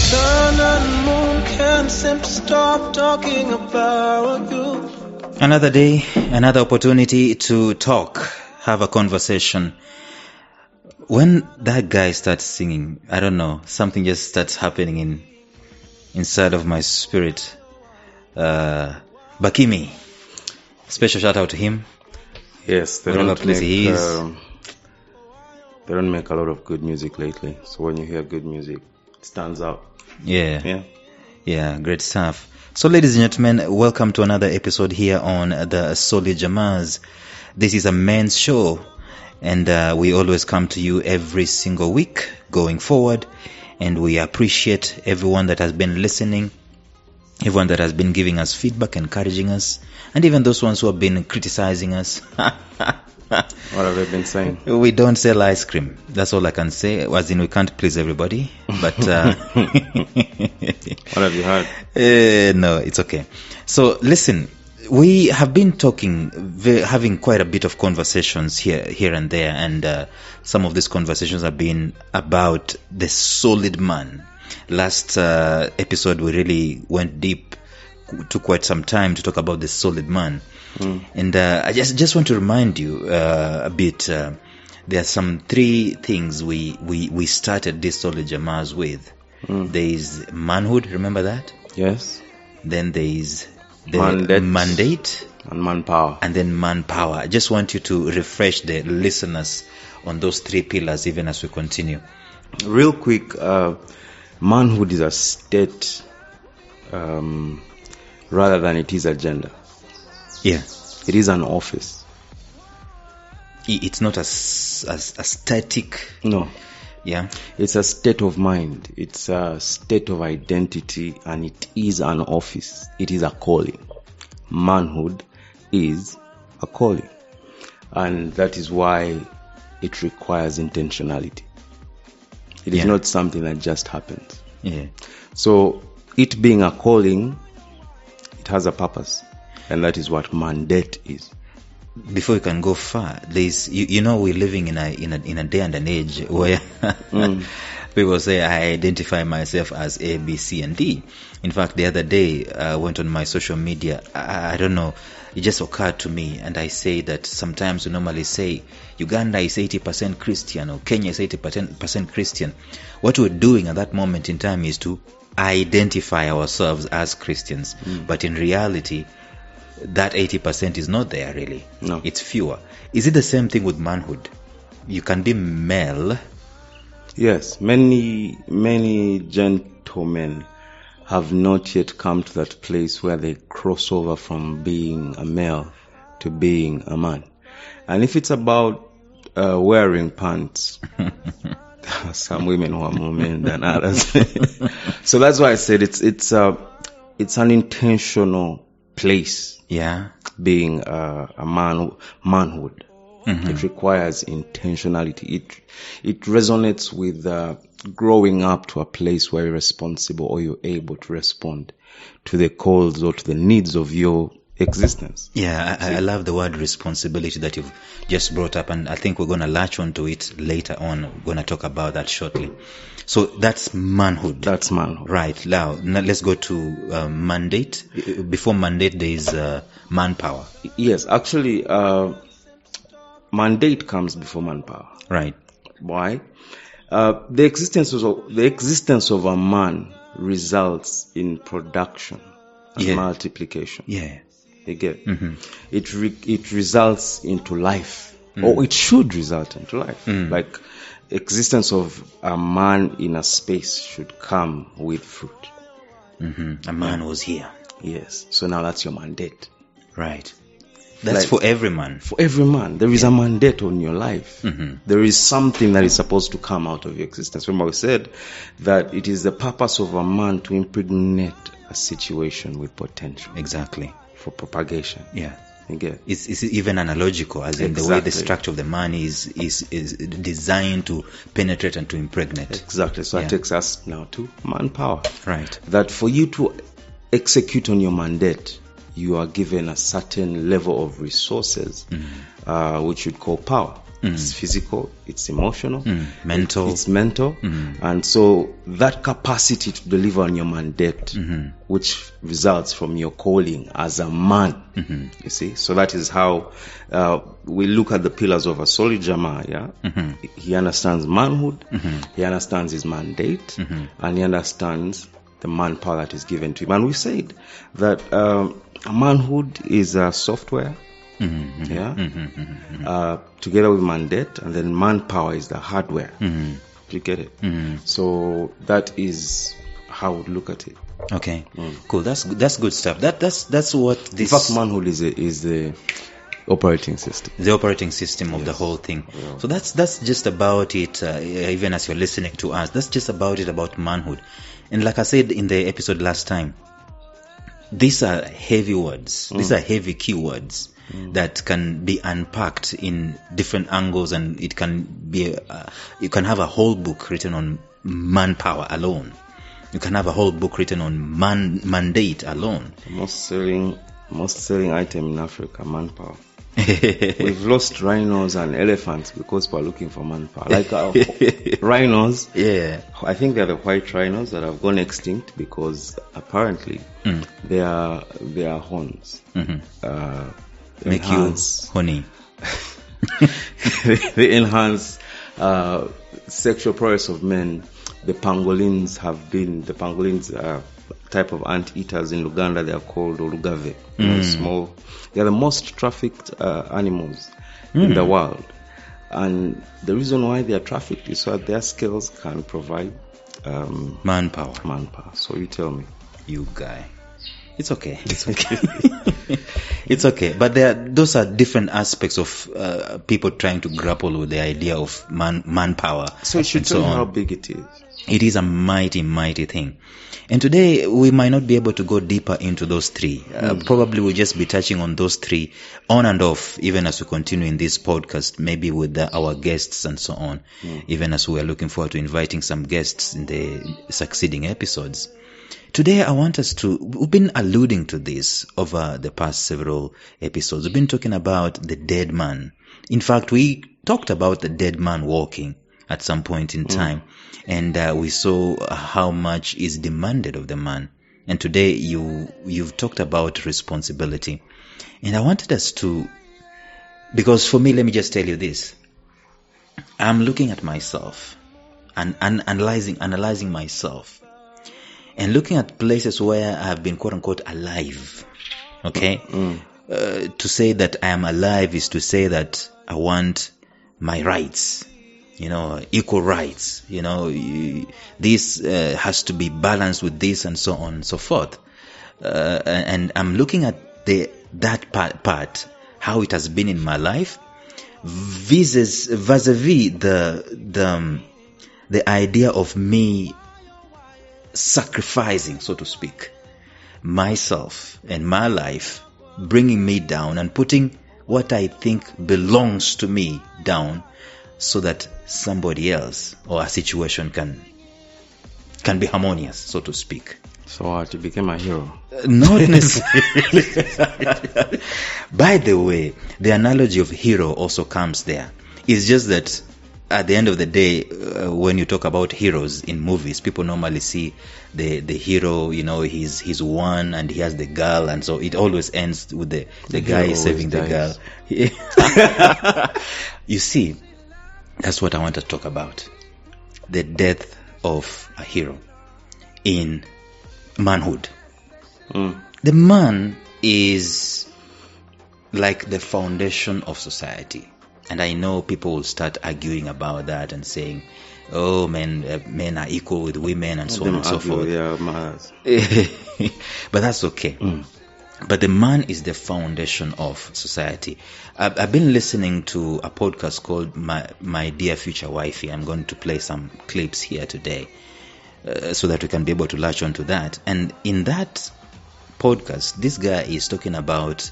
Sun and moon can't seem to stop talking about you. Another day, another opportunity to talk, have a conversation. When that guy starts singing, I don't know, something just starts happening inside of my spirit. Bakimi, special shout out to him. Yes, they Whatever don't place make he is. they don't make a lot of good music lately. So when you hear good music, it stands out. Yeah, great stuff. So ladies and gentlemen, welcome to another episode here on the Solid Jamaz. This is a men's show, and we always come to you every single week going forward, and we appreciate everyone that has been listening, everyone that has been giving us feedback, encouraging us, and even those ones who have been criticizing us. What have they been saying? We don't sell ice cream. That's all I can say. As in, we can't please everybody. But What have you heard? No, it's okay. So listen, we have been talking, having quite a bit of conversations here and there, and some of these conversations have been about the solid man. Last episode, we really went deep, took quite some time to talk about the solid man. And I just want to remind you a bit. There are some three things we started this Solid Jamaz with. There is manhood, remember that? Yes. Then there is the mandate and manpower. And then manpower. I just want you to refresh the listeners on those three pillars even as we continue. Real quick, manhood is a state rather than it is a gender. Yeah. It is an office. It's not a static. No. Yeah. It's a state of mind. It's a state of identity, and it is an office. It is a calling. Manhood is a calling. And that is why it requires intentionality. It is not something that just happens. Yeah. So it being a calling, it has a purpose. And that is what mandate is. Before you can go far, there's we're living in a day and an age where people say I identify myself as A, B, C, and D. In fact, the other day I went on my social media. I don't know, it just occurred to me, and I say that sometimes we normally say Uganda is 80% Christian or Kenya is 80% Christian. What we're doing at that moment in time is to identify ourselves as Christians, but in reality, that 80% is not there really. No. It's fewer. Is it the same thing with manhood? You can be male. Yes, many gentlemen have not yet come to that place where they cross over from being a male to being a man. And if it's about wearing pants, there are some women who are more men than others. So that's why I said it's an intentional place. Yeah. Being a manhood. It requires intentionality. It resonates with growing up to a place where you're responsible or you're able to respond to the calls or to the needs of your existence. Yeah, I love the word responsibility that you've just brought up, and I think we're going to latch onto it later on. We're going to talk about that shortly. So that's manhood. That's manhood. Right. Now let's go to mandate. Before mandate, there is manpower. Yes, actually, mandate comes before manpower. Right. Why? The existence of a man results in production and multiplication. Yeah. You get it results into life, or it should result into life. Like existence of a man in a space should come with fruit. A man was here. Yes. So now that's your mandate. Right. That's for every man. For every man. There is a mandate on your life. There is something that is supposed to come out of your existence. Remember we said that it is the purpose of a man to impregnate a situation with potential. Exactly. For propagation. Yeah. Okay. It's even analogical, as in the way the structure of the man is designed to penetrate and to impregnate. Exactly. So it takes us now to manpower. Right. That for you to execute on your mandate, you are given a certain level of resources, which you'd call power. It's physical, it's emotional, mental. it's mental. And so that capacity to deliver on your mandate, which results from your calling as a man, you see. So that is how we look at the pillars of a solid Jama. Yeah, he understands manhood, he understands his mandate, and he understands the manpower that is given to him. And we said that manhood is a software, together with mandate, and then manpower is the hardware. You get it? So that is how we look at it. Okay, cool. That's good stuff. That's what this. In fact, manhood is the operating system. The operating system of the whole thing. Yeah. So that's just about it. Even as you're listening to us, that's just about it, about manhood. And like I said in the episode last time, these are heavy words. These are heavy keywords that can be unpacked in different angles, and it can be you can have a whole book written on manpower alone. You can have a whole book written on mandate alone. The most selling item in Africa, manpower. We've lost rhinos and elephants because we're looking for manpower. Like rhinos, I think they're the white rhinos that have gone extinct because apparently their horns make enhance, you honey. They enhance sexual prowess of men. The pangolins type of ant-eaters in Uganda. They are called Olugave. Small. They are the most trafficked animals in the world, and the reason why they are trafficked is so that their scales can provide manpower. So you tell me, you guy. It's okay. It's okay. But those are different aspects of people trying to grapple with the idea of manpower. So you should tell me how big it is. It is a mighty, mighty thing. And today we might not be able to go deeper into those three. Probably we'll just be touching on those three on and off, even as we continue in this podcast, maybe with our guests and so on, even as we are looking forward to inviting some guests in the succeeding episodes. Today I want us we've been alluding to this over the past several episodes. We've been talking about the dead man. In fact, we talked about the dead man walking at some point in time. And we saw how much is demanded of the man. And today you've talked about responsibility. And I wanted us to, because for me, let me just tell you this. I'm looking at myself and analyzing myself, and looking at places where I have been quote unquote alive. Okay? To say that I am alive is to say that I want my rights. Equal rights, this has to be balanced with this and so on and so forth. And I'm looking at that part, how it has been in my life, vis-a-vis the idea of me sacrificing, so to speak, myself and my life, bringing me down and putting what I think belongs to me down, so that somebody else or a situation can be harmonious, so to speak. So what? You became a hero? Not necessarily. By the way, the analogy of hero also comes there. It's just that at the end of the day, when you talk about heroes in movies, people normally see the hero, he's one and he has the girl, and so it always ends with the guy saving the girl. You see, that's what I want to talk about. The death of a hero in manhood. The man is like the foundation of society. And I know people will start arguing about that and saying, oh, men are equal with women and so on and so forth. But that's okay. But the man is the foundation of society. I've been listening to a podcast called My Dear Future Wifey. I'm going to play some clips here today so that we can be able to latch on to that. And in that podcast, this guy is talking about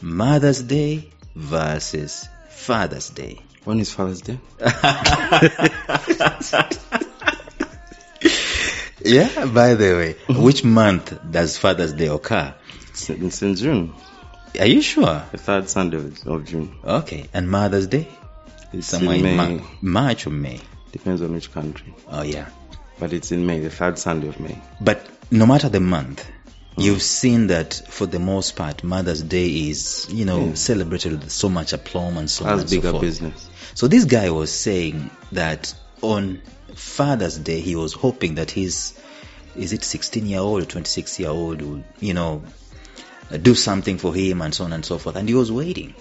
Mother's Day versus Father's Day. When is Father's Day? Yeah, by the way, which month does Father's Day occur? It's in June. Are you sure? The third Sunday of June. Okay. And Mother's Day? It's somewhere in May. March or May. Depends on which country. Oh yeah. But it's in May, the third Sunday of May. But no matter the month, you've seen that for the most part, Mother's Day is, celebrated with so much aplomb and so on and so That's bigger forth. business. So this guy was saying that on Father's Day, he was hoping that his, is it 16-year-old or 26-year-old would, do something for him and so on and so forth. And he was waiting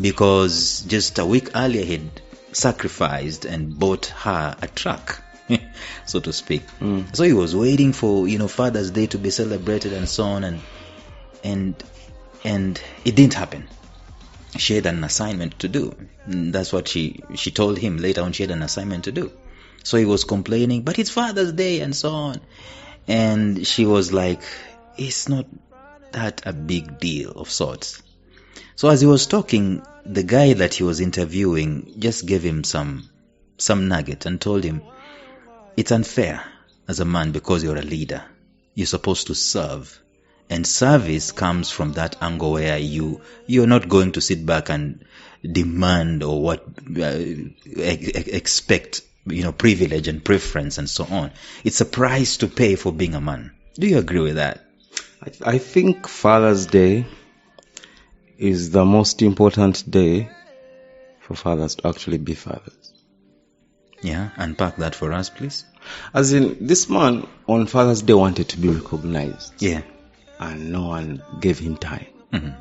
because just a week earlier he'd sacrificed and bought her a truck, so to speak. So he was waiting for, Father's Day to be celebrated and so on, and it didn't happen. She had an assignment to do. That's what she told him later on. She had an assignment to do. So he was complaining, but it's Father's Day and so on. And she was like, it's not that a big deal of sorts. So as he was talking, the guy that he was interviewing just gave him some nugget and told him, it's unfair as a man because you're a leader. You're supposed to serve. And service comes from that angle where you're not going to sit back and demand or expect, privilege and preference and so on. It's a price to pay for being a man. Do you agree with that? I think Father's Day is the most important day for fathers to actually be fathers. Yeah, unpack that for us, please. As in, this man on Father's Day wanted to be recognized. Yeah. And no one gave him time. Mm-hmm.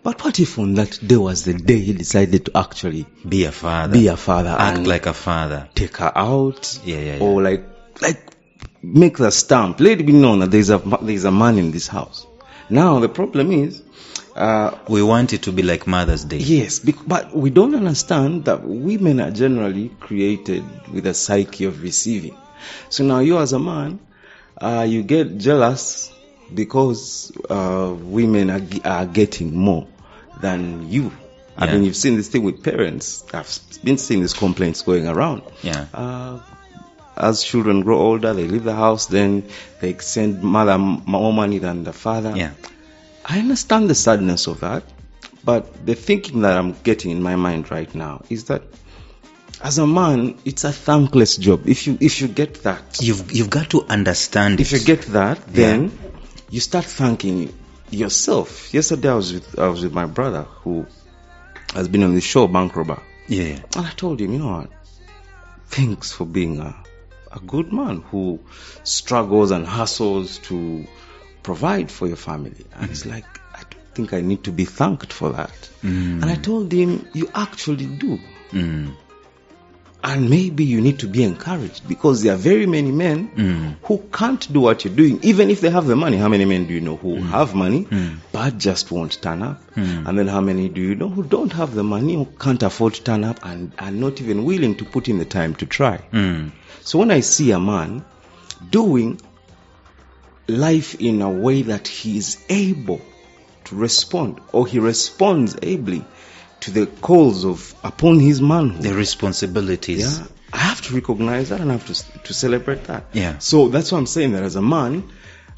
But what if on that day was the day he decided to actually be a father, act and like a father, take her out, yeah. or like make the stamp, let it be known that there's a man in this house. Now the problem is, we want it to be like Mother's Day. Yes, but we don't understand that women are generally created with a psyche of receiving. So now you as a man, you get jealous because women are getting more than you. I mean, you've seen this thing with parents. I've been seeing these complaints going around. Yeah. As children grow older, they leave the house, then they send mother more money than the father. Yeah. I understand the sadness of that, but the thinking that I'm getting in my mind right now is that as a man, it's a thankless job. If you get that, you've got to understand. If you get that, then you start thanking yourself. Yesterday, I was with my brother who has been on the show, Bank Robber. Yeah. And I told him, you know what? Thanks for being a good man who struggles and hustles to provide for your family. And he's like, I don't think I need to be thanked for that. And I told him, you actually do. And maybe you need to be encouraged because there are very many men who can't do what you're doing, even if they have the money. How many men do you know who have money but just won't turn up? And then how many do you know who don't have the money, who can't afford to turn up and are not even willing to put in the time to try? So when I see a man doing life in a way that he is able to respond, or he responds ably to the calls of upon his manhood, the responsibilities. Yeah, I have to recognize that and I have to celebrate that. Yeah. So that's why I'm saying that as a man,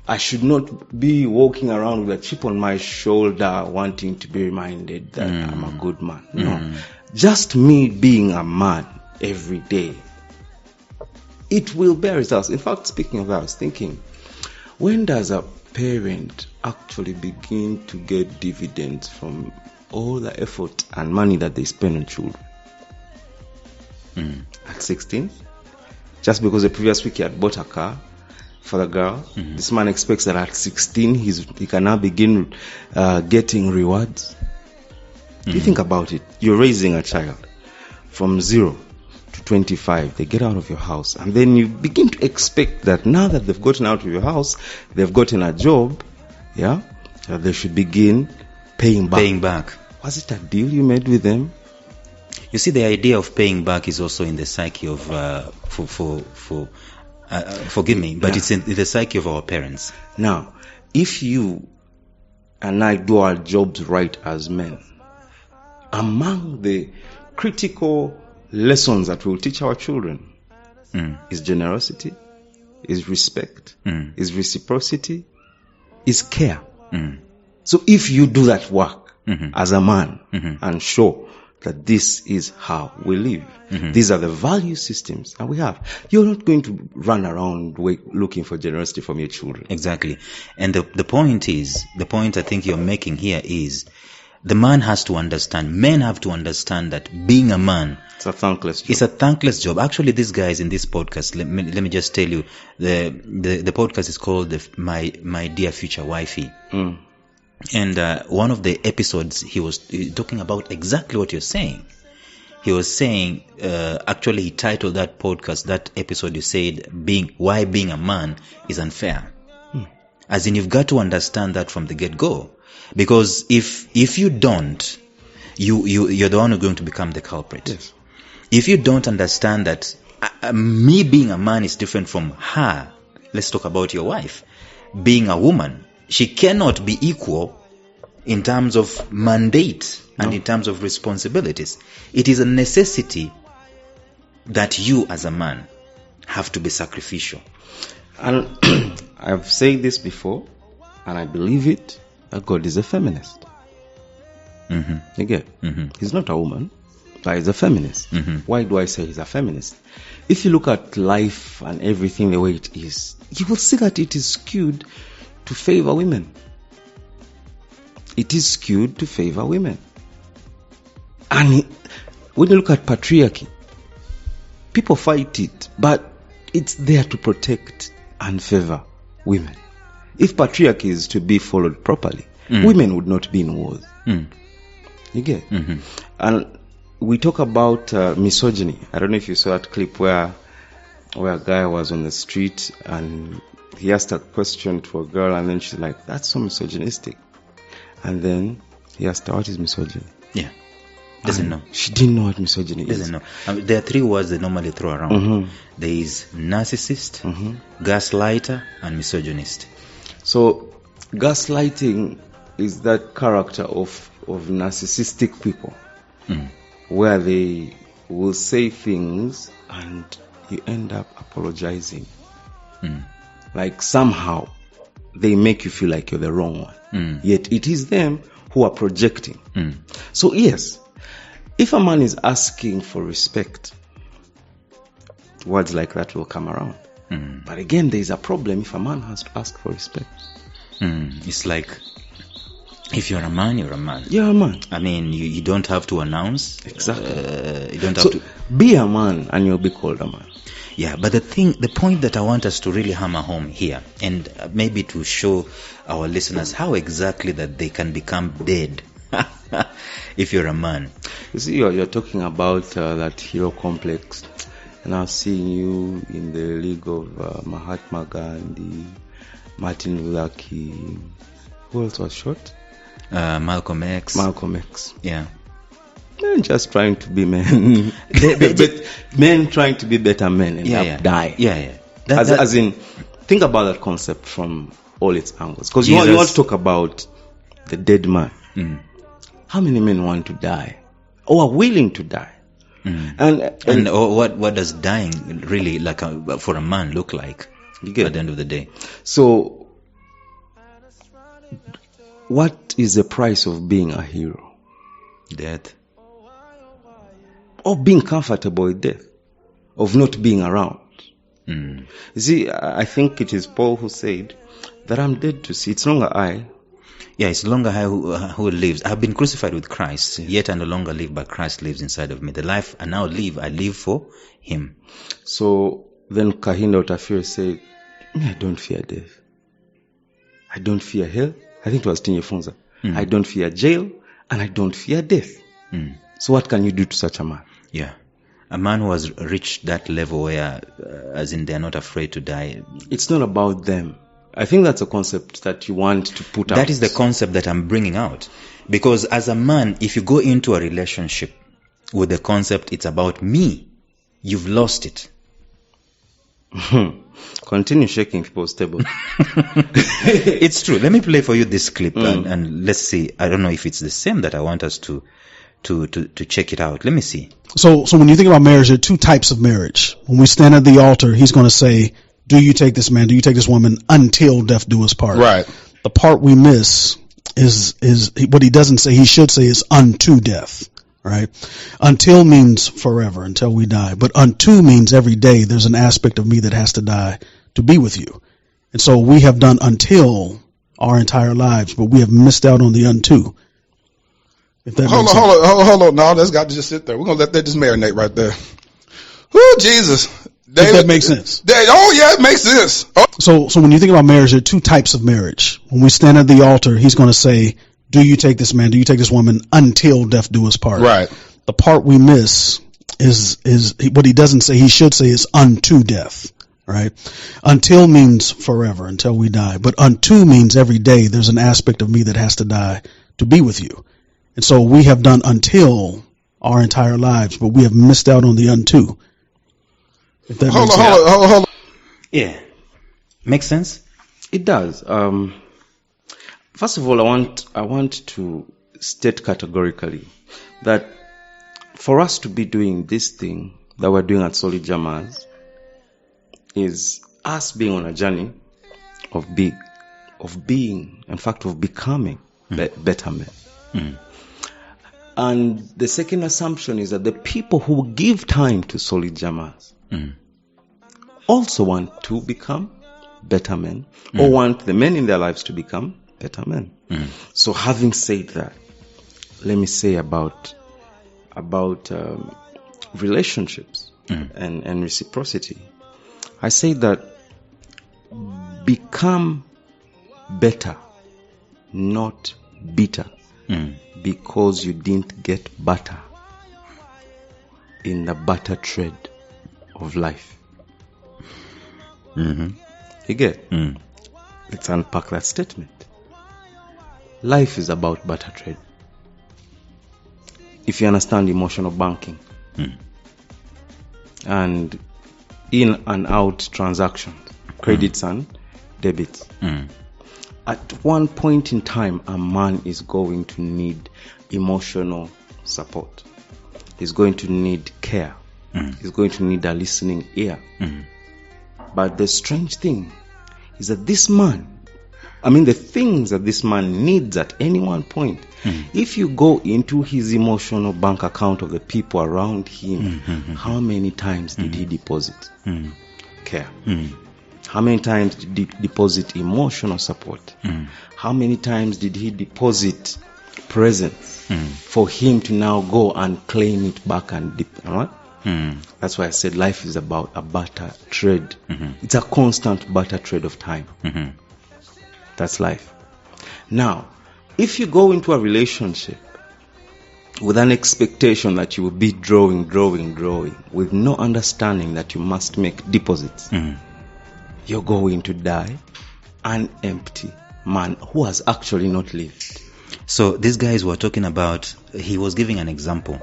I should not be walking around with a chip on my shoulder, wanting to be reminded that I'm a good man. No, just me being a man every day, it will bear results. In fact, speaking of that, I was thinking, when does a parent actually begin to get dividends from all the effort and money that they spend on children? At 16? Just because the previous week he had bought a car for the girl, this man expects that at 16 he can now begin getting rewards. You think about it. You're raising a child from 0 to 25. They get out of your house, and then you begin to expect that now that they've gotten out of your house, they've gotten a job, that they should begin paying back. Was it a deal you made with them? You see, the idea of paying back is also in the psyche of forgive me, but it's in the psyche of our parents. Now, if you and I do our jobs right as men, among the critical lessons that we'll teach our children is generosity, is respect, is reciprocity, is care. So if you do that work as a man and show that this is how we live. These are the value systems that we have. You're not going to run around looking for generosity from your children. Exactly. And the point I think you're making here is the man has to understand, men have to understand that being a man, it's a thankless job. It's a thankless job. Actually, these guys in this podcast, let me just tell you, the podcast is called My Dear Future Wifey. And one of the episodes, he was talking about exactly what you're saying. He was saying, actually he titled that podcast, that episode, you said, why being a man is unfair. As in, you've got to understand that from the get-go. Because if you don't, you're the one who's going to become the culprit. Yes. If you don't understand that me being a man is different from her, let's talk about your wife, being a woman, she cannot be equal in terms of mandate and in terms of responsibilities. It is a necessity that you as a man have to be sacrificial. And I've said this before, and I believe it, that God is a feminist. Again, he's not a woman, but he's a feminist. Why do I say he's a feminist? If you look at life and everything the way it is, you will see that it is skewed to favor women. It is skewed to favor women. And when you look at patriarchy, people fight it, but it's there to protect and favor women. If patriarchy is to be followed properly, women would not be in wars. You get? And we talk about misogyny. I don't know if you saw that clip where a guy was on the street and he asked a question to a girl, and then she's like, "That's so misogynistic." And then he asked her, "What is misogyny?" Yeah. Doesn't know. She didn't know what misogyny is. Doesn't know. There are three words they normally throw around. There is narcissist, gaslighter, and misogynist. So gaslighting is that character of narcissistic people, where they will say things and you end up apologizing. Like somehow they make you feel like you're the wrong one. Yet it is them who are projecting. So yes, if a man is asking for respect, words like that will come around. But again, there is a problem if a man has to ask for respect. It's like, if you're a man, you're a man. You're a man. I mean, you don't have to announce. Exactly. You don't have to be a man and you'll be called a man. Yeah, but the point that I want us to really hammer home here, and maybe to show our listeners how exactly that they can become dead if you're a man. You see, you're talking about that hero complex, and I've seen you in the league of Mahatma Gandhi, Martin Luther King. Who else was shot? Malcolm X. Yeah. Men just trying to be men. Men trying to be better men and die. Yeah. As in, think about that concept from all its angles. Because you want to talk about the dead man. How many men want to die? Or are willing to die? And what does dying really, like for a man, look like at the end of the day? So, what is the price of being a hero? Death. Of being comfortable with death, of not being around. You see, I think it is Paul who said that I'm dead to see. It's no longer I. Yeah, it's no longer I who lives. I've been crucified with Christ, yet I no longer live, but Christ lives inside of me. The life I now live, I live for Him. So then Kahinda Otafire said, I don't fear death. I don't fear hell. I think it was Tinye Funza. I don't fear jail, and I don't fear death. So what can you do to such a man? Yeah. A man who has reached that level where, as in, they're not afraid to die. It's not about them. I think that's a concept that you want to put out. That is the concept that I'm bringing out. Because as a man, if you go into a relationship with the concept, it's about me, you've lost it. Continue shaking people's table. It's true. Let me play for you this clip and let's see. I don't know if it's the same that I want us to check it out. Let me see. So when you think about marriage, there are two types of marriage. When we stand at the altar, he's going to say, do you take this man? Do you take this woman until death do us part? Right. The part we miss is what he doesn't say. He should say is unto death. right? Until means forever, until we die. But unto means every day there's an aspect of me that has to die to be with you. And so we have done until our entire lives, but we have missed out on the unto. If that Hold makes sense. on. No, that's got to just sit there. We're going to let that just marinate right there. Whoo, Jesus. David, If that makes sense. Oh, yeah, it makes sense. Oh. So when you think about marriage, there are two types of marriage. When we stand at the altar, he's going to say, do you take this man, do you take this woman until death do us part? Right. The part we miss is what he doesn't say, he should say is unto death, right? Until means forever, until we die. But unto means every day there's an aspect of me that has to die to be with you. And so we have done until our entire lives, but we have missed out on the unto. If that makes sense. Hold on. Yeah. Makes sense? It does. First of all, I want to state categorically that for us to be doing this thing that we're doing at Solid Jammers is us being on a journey of being, in fact, of becoming better men. Mm. And the second assumption is that the people who give time to Solid Jammers also want to become better men, or want the men in their lives to become better men. So having said that, let me say about relationships and reciprocity. I say that become better, not bitter, because you didn't get butter in the butter trade of life. You get? Let's unpack that statement. Life is about butter trade. If you understand emotional banking and in and out transactions, credits and debits. At one point in time, a man is going to need emotional support. He's going to need care. He's going to need a listening ear. But the strange thing is that this man, the things that this man needs at any one point, if you go into his emotional bank account of the people around him, how many times did he deposit care? How many times did he deposit emotional support? How many times did he deposit presence for him to now go and claim it back and That's why I said life is about a barter trade. It's a constant barter trade of time. That's life. Now, if you go into a relationship with an expectation that you will be drawing, with no understanding that you must make deposits, you're going to die an empty man who has actually not lived. So these guys were talking about, he was giving an example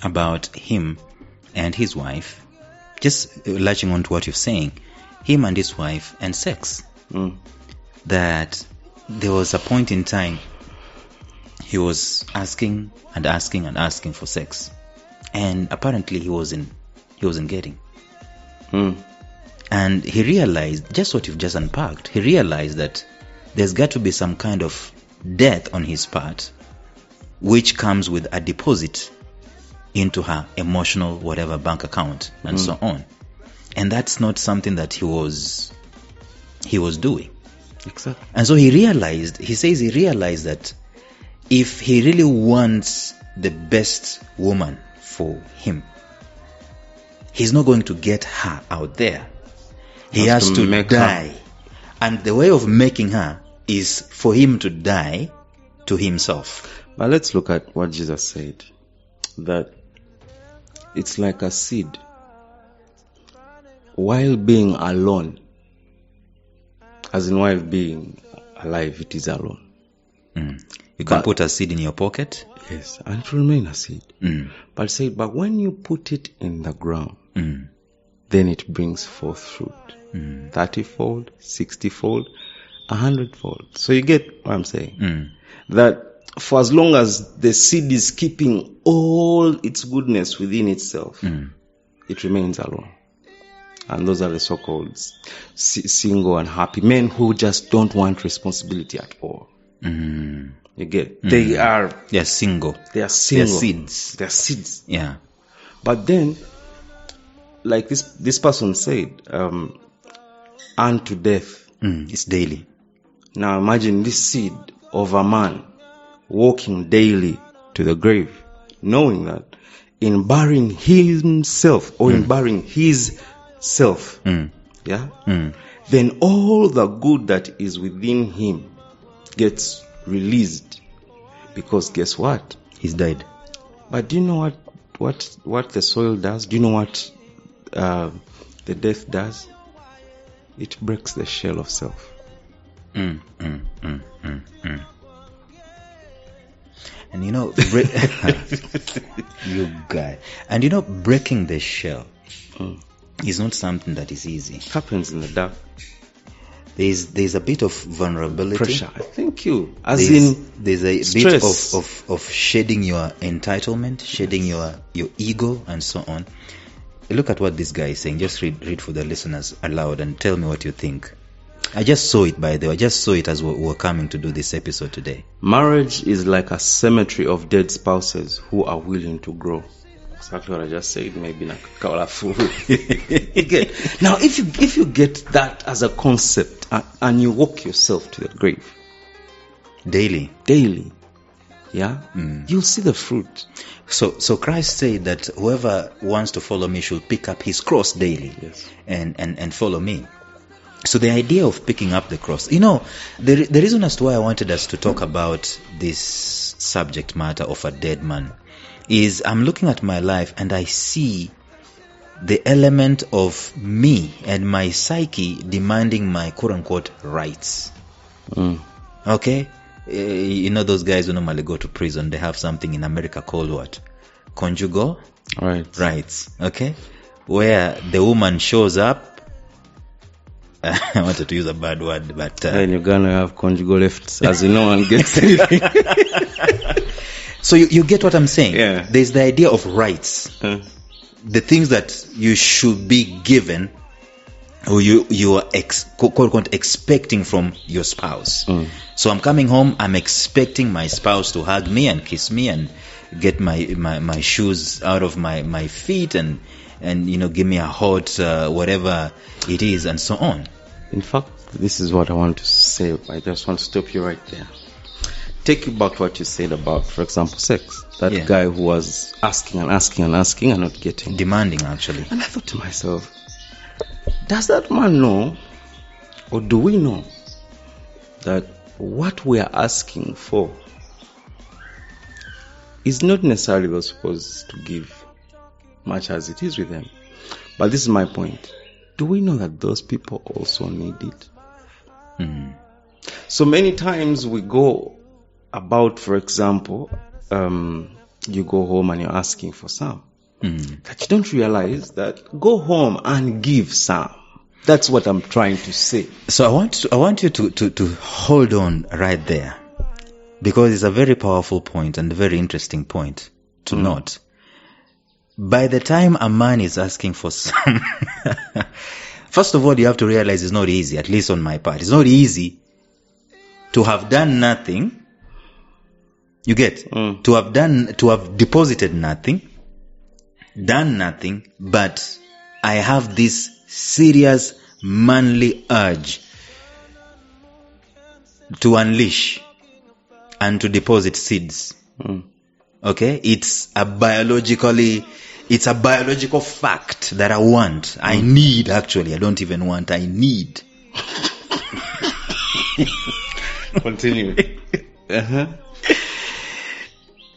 about him and his wife, just latching on to what you're saying, him and his wife and sex. That there was a point in time he was asking for sex, and apparently he wasn't getting. And he realized, just what you've just unpacked, he realized that there's got to be some kind of death on his part, which comes with a deposit into her emotional whatever bank account and so on. And that's not something that he was doing. Exactly. And so he says he realized that if he really wants the best woman for him, he's not going to get her out there. He has to die. And the way of making her is for him to die to himself. But let's look at what Jesus said. That it's like a seed. While being alone, as in while being alive, it is alone. You can put a seed in your pocket. Yes, and it will remain a seed. But say, but when you put it in the ground, then it brings forth fruit. 30-fold, 60-fold, 100-fold. So you get what I'm saying? That for as long as the seed is keeping all its goodness within itself, it remains alone. And those are the so-called single and happy men who just don't want responsibility at all. You get? They are single. They are single. They're seeds. They're seeds. Yeah. But then, like this person said, unto death. It's daily. Now imagine this seed of a man walking daily to the grave, knowing that in burying himself or in burying his self, then all the good that is within him gets released, because guess what? He's died. But do you know what the soil does? Do you know what the death does? It breaks the shell of self. And you know, you guy. And you know, breaking the shell is not something that is easy. It happens in the dark. There's a bit of vulnerability. Pressure. Thank you. There's a stress. bit of shedding your entitlement, shedding your ego, and so on. Look at what this guy is saying. Just read for the listeners aloud and tell me what you think. I just saw it, by the way. I just saw it as we were coming to do this episode today. Marriage is like a cemetery of dead spouses who are willing to grow. Exactly what I just said. Maybe not colorful. Now, if you get that as a concept and you walk yourself to the grave daily, you'll see the fruit. So Christ said that whoever wants to follow me should pick up his cross daily, and follow me. So the idea of picking up the cross, you know, the reason as to why I wanted us to talk about this subject matter of a dead man is I'm looking at my life and I see the element of me and my psyche demanding my quote-unquote rights. Okay? You know those guys who normally go to prison, they have something in America called what? Conjugal rights. Okay? Where the woman shows up. I wanted to use a bad word, but in Uganda you have conjugal lefts, as no one gets anything. So you get what I'm saying? Yeah. There's the idea of rights. The things that you should be given, or you are quote-unquote expecting from your spouse. So I'm coming home, I'm expecting my spouse to hug me and kiss me and get my shoes out of my feet and you know, give me a hot whatever it is, and so on. In fact, this is what I want to say. I just want to stop you right there. Take you back to what you said about, for example, sex. That guy who was asking and not getting. Demanding, actually. And I thought to myself, does that man know, or do we know, that what we are asking for is not necessarily we're supposed to give, much as it is with them? But this is my point. Do we know that those people also need it? So many times we go about, for example, you go home and you're asking for some. That you don't realize that go home and give some. That's what I'm trying to say. So I want you to hold on right there, because it's a very powerful point and a very interesting point to note. By the time a man is asking for some, first of all, you have to realize it's not easy, at least on my part. It's not easy to have done nothing. You get? To have deposited nothing, done nothing, but I have this serious manly urge to unleash and to deposit seeds. Okay? It's a biological fact that I want. I need, actually. I don't even want. I need. Continue.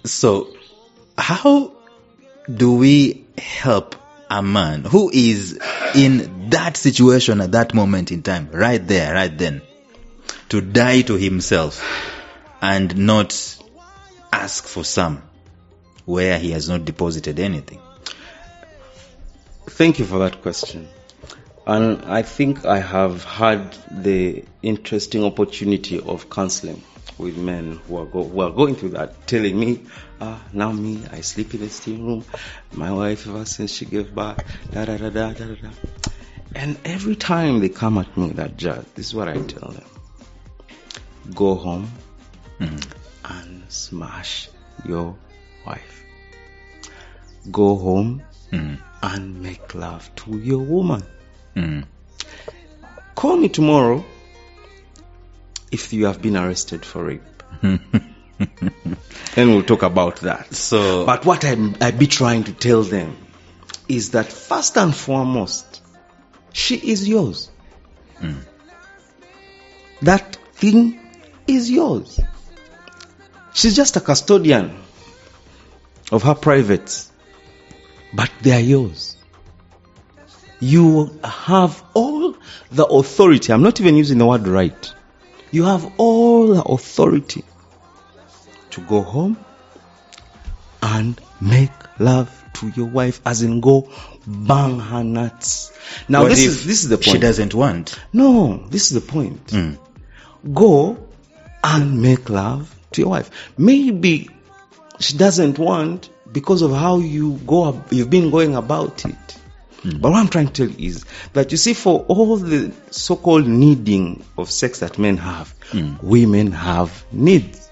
So, how do we help a man who is in that situation at that moment in time, right there, right then, to die to himself and not ask for some where he has not deposited anything? Thank you for that question. And I think I have had the interesting opportunity of counseling with men who are going through that, telling me, now me, I sleep in the steam room. My wife, ever since she gave birth, da da da da da da. And every time they come at me, that judge, this is what I tell them: go home, and smash your wife. Go home and make love to your woman. Call me tomorrow if you have been arrested for rape. And we'll talk about that. So, but what I be trying to tell them is that first and foremost, she is yours. That thing is yours. She's just a custodian of her privates, but they are yours. You have all the authority. I'm not even using the word right. You have all the authority to go home and make love to your wife, as in go bang her nuts. Now this is the point. She doesn't want. No, this is the point. Go and make love to your wife. Maybe she doesn't want because of how you've been going about it. But what I'm trying to tell you is that, you see, for all the so-called needing of sex that men have, women have needs.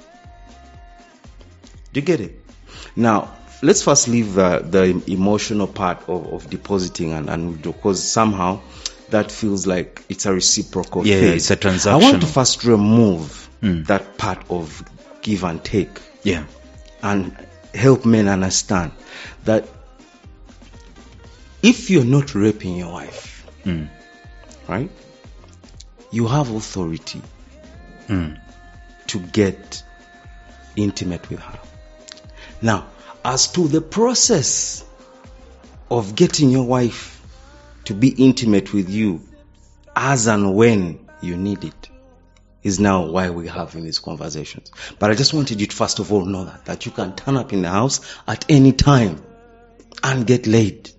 Do you get it? Now, let's first leave the emotional part of depositing and because somehow that feels like it's a reciprocal thing. Yeah, it's a transaction. I want to first remove that part of give and take. Yeah. And help men understand that if you're not raping your wife, right, you have authority to get intimate with her. Now, as to the process of getting your wife to be intimate with you as and when you need it is now why we're having these conversations. But I just wanted you to first of all know that you can turn up in the house at any time and get laid.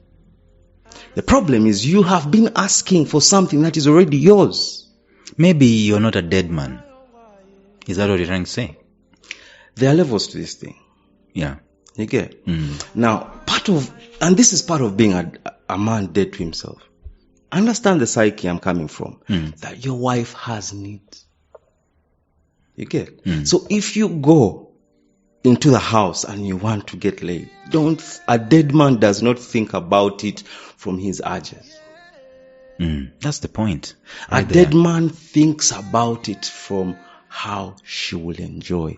The problem is you have been asking for something that is already yours. Maybe you're not a dead man. Is that what you're trying to say? There are levels to this thing. Yeah. You get? Now, and this is part of being a man dead to himself. Understand the psyche I'm coming from. That your wife has needs. You get? So if you go into the house and you want to get laid, a dead man does not think about it from his urges. That's the point. A dead man thinks about it from how she will enjoy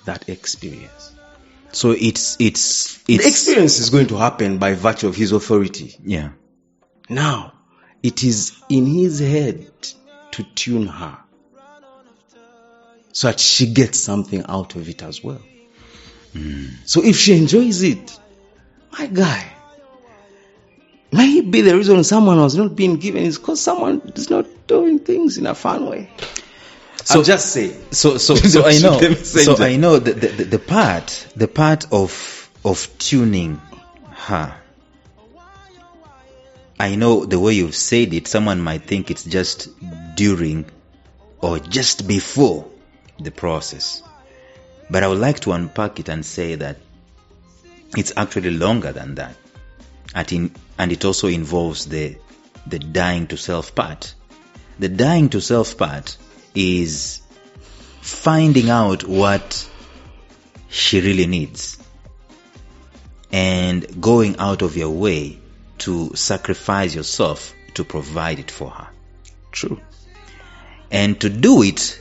that experience. So it's the experience is going to happen by virtue of his authority. Yeah. Now, it is in his head to tune her so that she gets something out of it as well. So if she enjoys it, my guy, maybe the reason someone was not being given is because someone is not doing things in a fun way. So I'll just say. So I know. So I know the part of tuning her. I know the way you've said it. Someone might think it's just during or just before the process, but I would like to unpack it and say that it's actually longer than that, and it also involves the dying to self part. The dying to self part is finding out what she really needs and going out of your way to sacrifice yourself to provide it for her. True. And to do it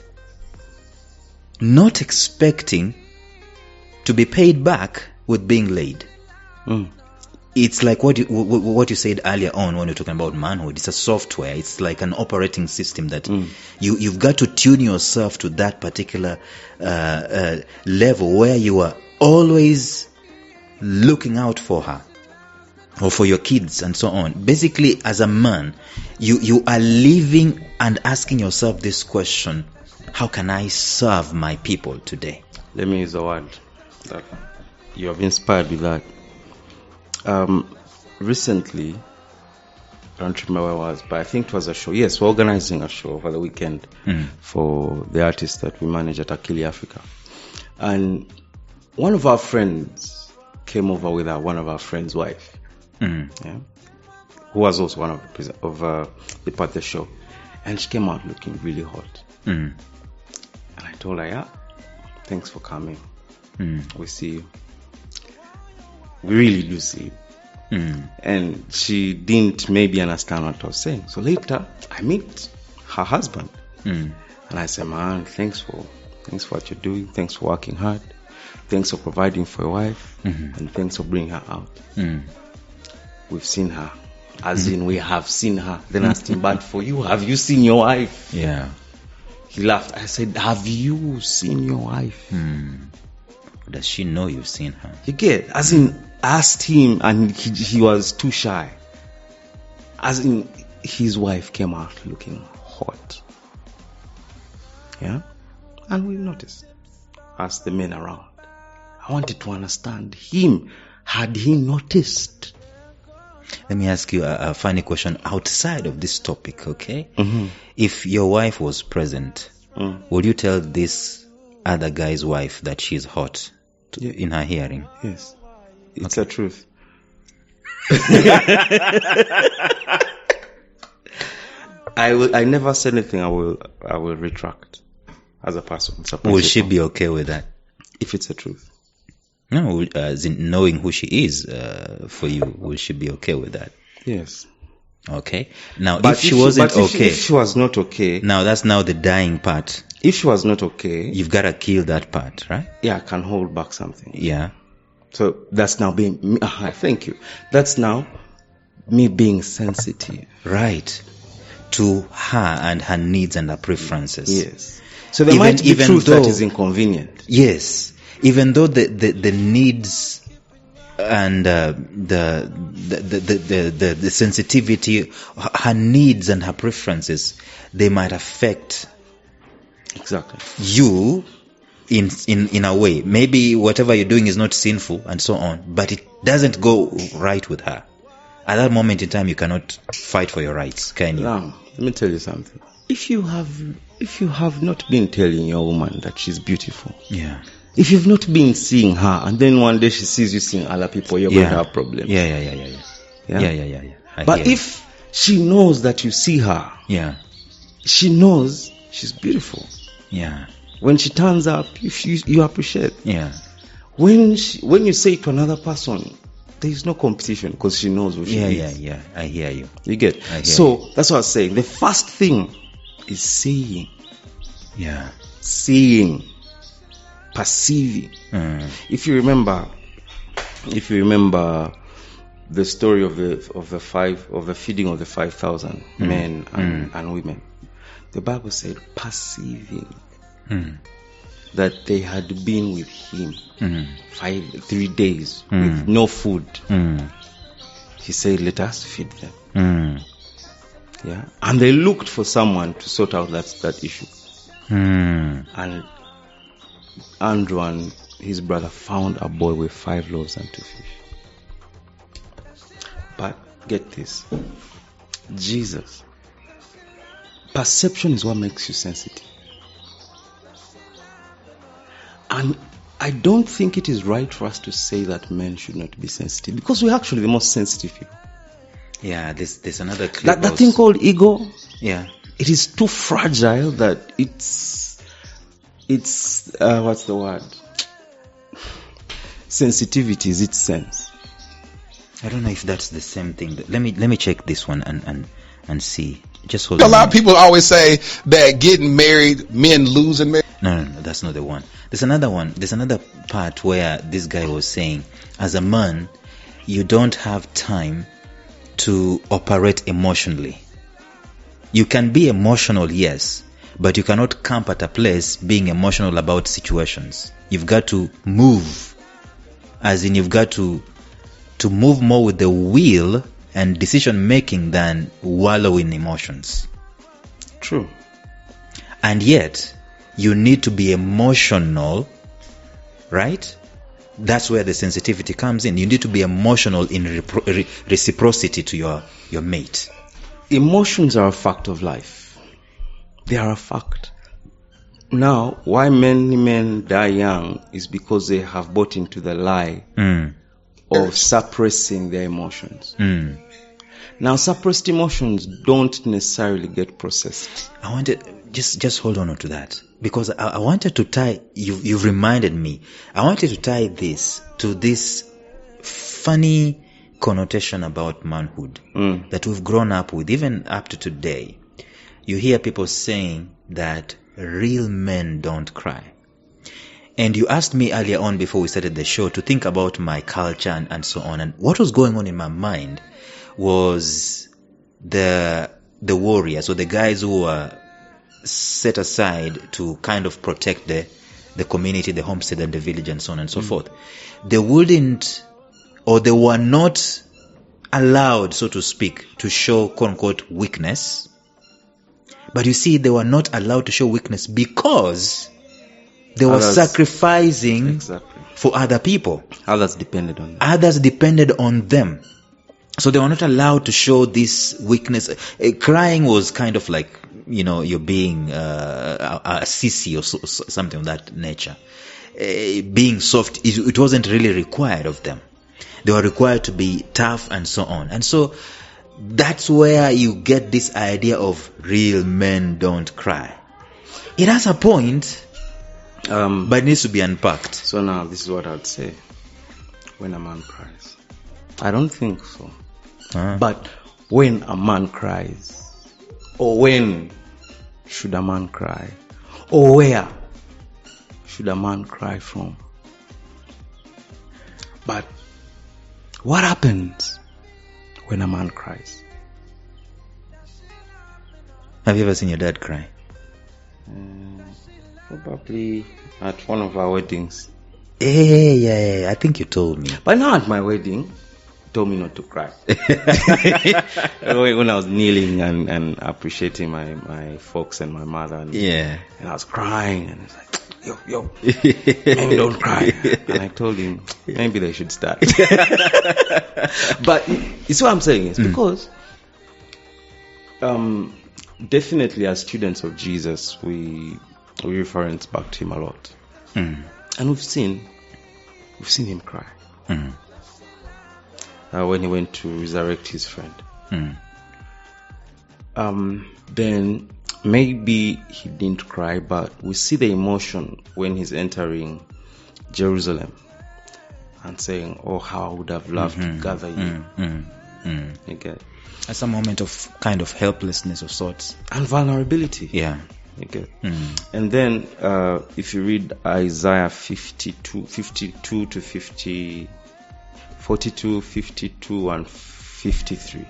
not expecting to be paid back with being laid. It's like what you said earlier on when you're talking about manhood. It's a software. It's like an operating system that you've got to tune yourself to that particular level where you are always looking out for her or for your kids and so on. Basically, as a man, you are living and asking yourself this question: how can I serve my people today? Let me use a word that you have inspired with that. Recently, I don't remember where it was, but I think it was a show. Yes, we're organizing a show over the weekend for the artists that we manage at Akili Africa. And one of our friends came over with one of our friends' wife, who was also one of the part of the show. And she came out looking really hot. And I told her, thanks for coming. We see you. We really do see you. And she didn't maybe understand what I was saying. So later, I meet her husband. And I say, man, thanks for what you're doing. Thanks for working hard. Thanks for providing for your wife. And thanks for bringing her out. We've seen her. As in, we have seen her. Then I asked him, but for you, have you seen your wife? Yeah. He laughed. I said, have you seen your wife? Does she know you've seen her? You get, as in, asked him and he was too shy. As in, his wife came out looking hot. Yeah? And we noticed. Asked the men around. I wanted to understand him. Had he noticed? Let me ask you a funny question outside of this topic, okay? If your wife was present, would you tell this other guy's wife that she's hot in her hearing? Yes. It's the truth. I never said anything. I will retract as a person. Will she be okay with that? If it's the truth. No, as in knowing who she is for you, will she be okay with that? Yes. Okay. Now, if she wasn't okay, if she was not okay, now that's now the dying part. If she was not okay, you've got to kill that part, right? Yeah, I can hold back something. Yeah. So that's now being. Thank you. That's now me being sensitive, right, to her and her needs and her preferences. Yes. So there might be truth that is inconvenient. Yes. Even though the needs and the sensitivity, her needs and her preferences, they might affect exactly you in a way. Maybe whatever you're doing is not sinful and so on, but it doesn't go right with her. At that moment in time, you cannot fight for your rights, can you? Now, let me tell you something. If you have not been telling your woman that she's beautiful, yeah. If you've not been seeing her, and then one day she sees you seeing other people, you're going to have problems. Yeah. But if she knows that you see her, she knows she's beautiful. Yeah. When she turns up, you appreciate. Yeah. When you say it to another person, there is no competition because she knows who she is. Yeah. I hear you. You get. So that's what I was saying. The first thing is seeing. Yeah. Seeing. Perceiving. If you remember the story of the feeding of the 5,000 men and women, the Bible said perceiving that they had been with him 3 days with no food. He said, "Let us feed them." Yeah, and they looked for someone to sort out that issue. And Andrew and his brother found a boy with 5 loaves and 2 fish. But get this, Jesus, perception is what makes you sensitive. And I don't think it is right for us to say that men should not be sensitive, because we're actually the most sensitive people. Yeah, there's another clip. That thing called ego. Yeah. It is too fragile that it's what's the word? Sensitivity is its sense. I don't know if that's the same thing. Let me check this one and see. Just hold on. A lot of people always say that getting married, men losing marriage. No, that's not the one. There's another one. There's another part where this guy was saying, as a man, you don't have time to operate emotionally. You can be emotional, yes, but you cannot camp at a place being emotional about situations. You've got to move, as in you've got to move more with the will and decision making than wallow in emotions. True. And yet, you need to be emotional, right? That's where the sensitivity comes in. You need to be emotional in reciprocity to your mate. Emotions are a fact of life. They are a fact. Now, why many men die young is because they have bought into the lie of suppressing their emotions. Now, suppressed emotions don't necessarily get processed. I wanted just hold on to that, because I wanted to tie. You've reminded me. I wanted to tie this to this funny connotation about manhood that we've grown up with, even up to today. You hear people saying that real men don't cry. And you asked me earlier on, before we started the show, to think about my culture and so on. And what was going on in my mind was the warriors, or the guys who were set aside to kind of protect the community, the homestead and the village and so on and so forth. They wouldn't, or they were not allowed, so to speak, to show quote unquote weakness. But you see, they were not allowed to show weakness because they were sacrificing for other people. Others depended on them. Others depended on them. So they were not allowed to show this weakness. Crying was kind of like, you're being a sissy or something of that nature. Being soft, it wasn't really required of them. They were required to be tough and so on. And so that's where you get this idea of real men don't cry. It has a point, but it needs to be unpacked. So now, this is what I'd say. When a man cries, I don't think so. But when a man cries, or when should a man cry, or where should a man cry from? But what happens when a man cries? Have you ever seen your dad cry? Probably at one of our weddings. Yeah, I think you told me. But not at my wedding. He told me not to cry. When I was kneeling and appreciating my folks and my mother. And I was crying, and it's like, yo, maybe don't cry. And I told him, maybe they should start. But you see what I'm saying? It's because definitely as students of Jesus, we reference back to him a lot. And we've seen him cry. When he went to resurrect his friend. Then maybe he didn't cry, but we see the emotion when he's entering Jerusalem and saying, oh, how I would have loved to gather you. You get it? It's a moment of kind of helplessness of sorts. And vulnerability. Yeah. You get it? And then if you read Isaiah 52 to 50, 42, 52 and 53,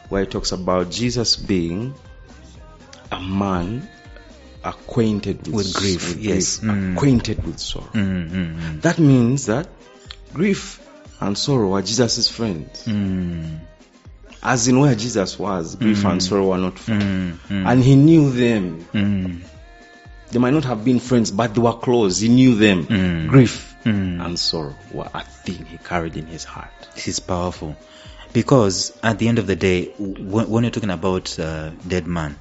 where it talks about Jesus being a man acquainted with grief, acquainted with sorrow. That means that grief and sorrow are Jesus' friends. As in where Jesus was, grief and sorrow were not friends. And he knew them. They might not have been friends, but they were close. He knew them. Grief and sorrow were a thing he carried in his heart. This is powerful. Because at the end of the day, when you're talking about dead man,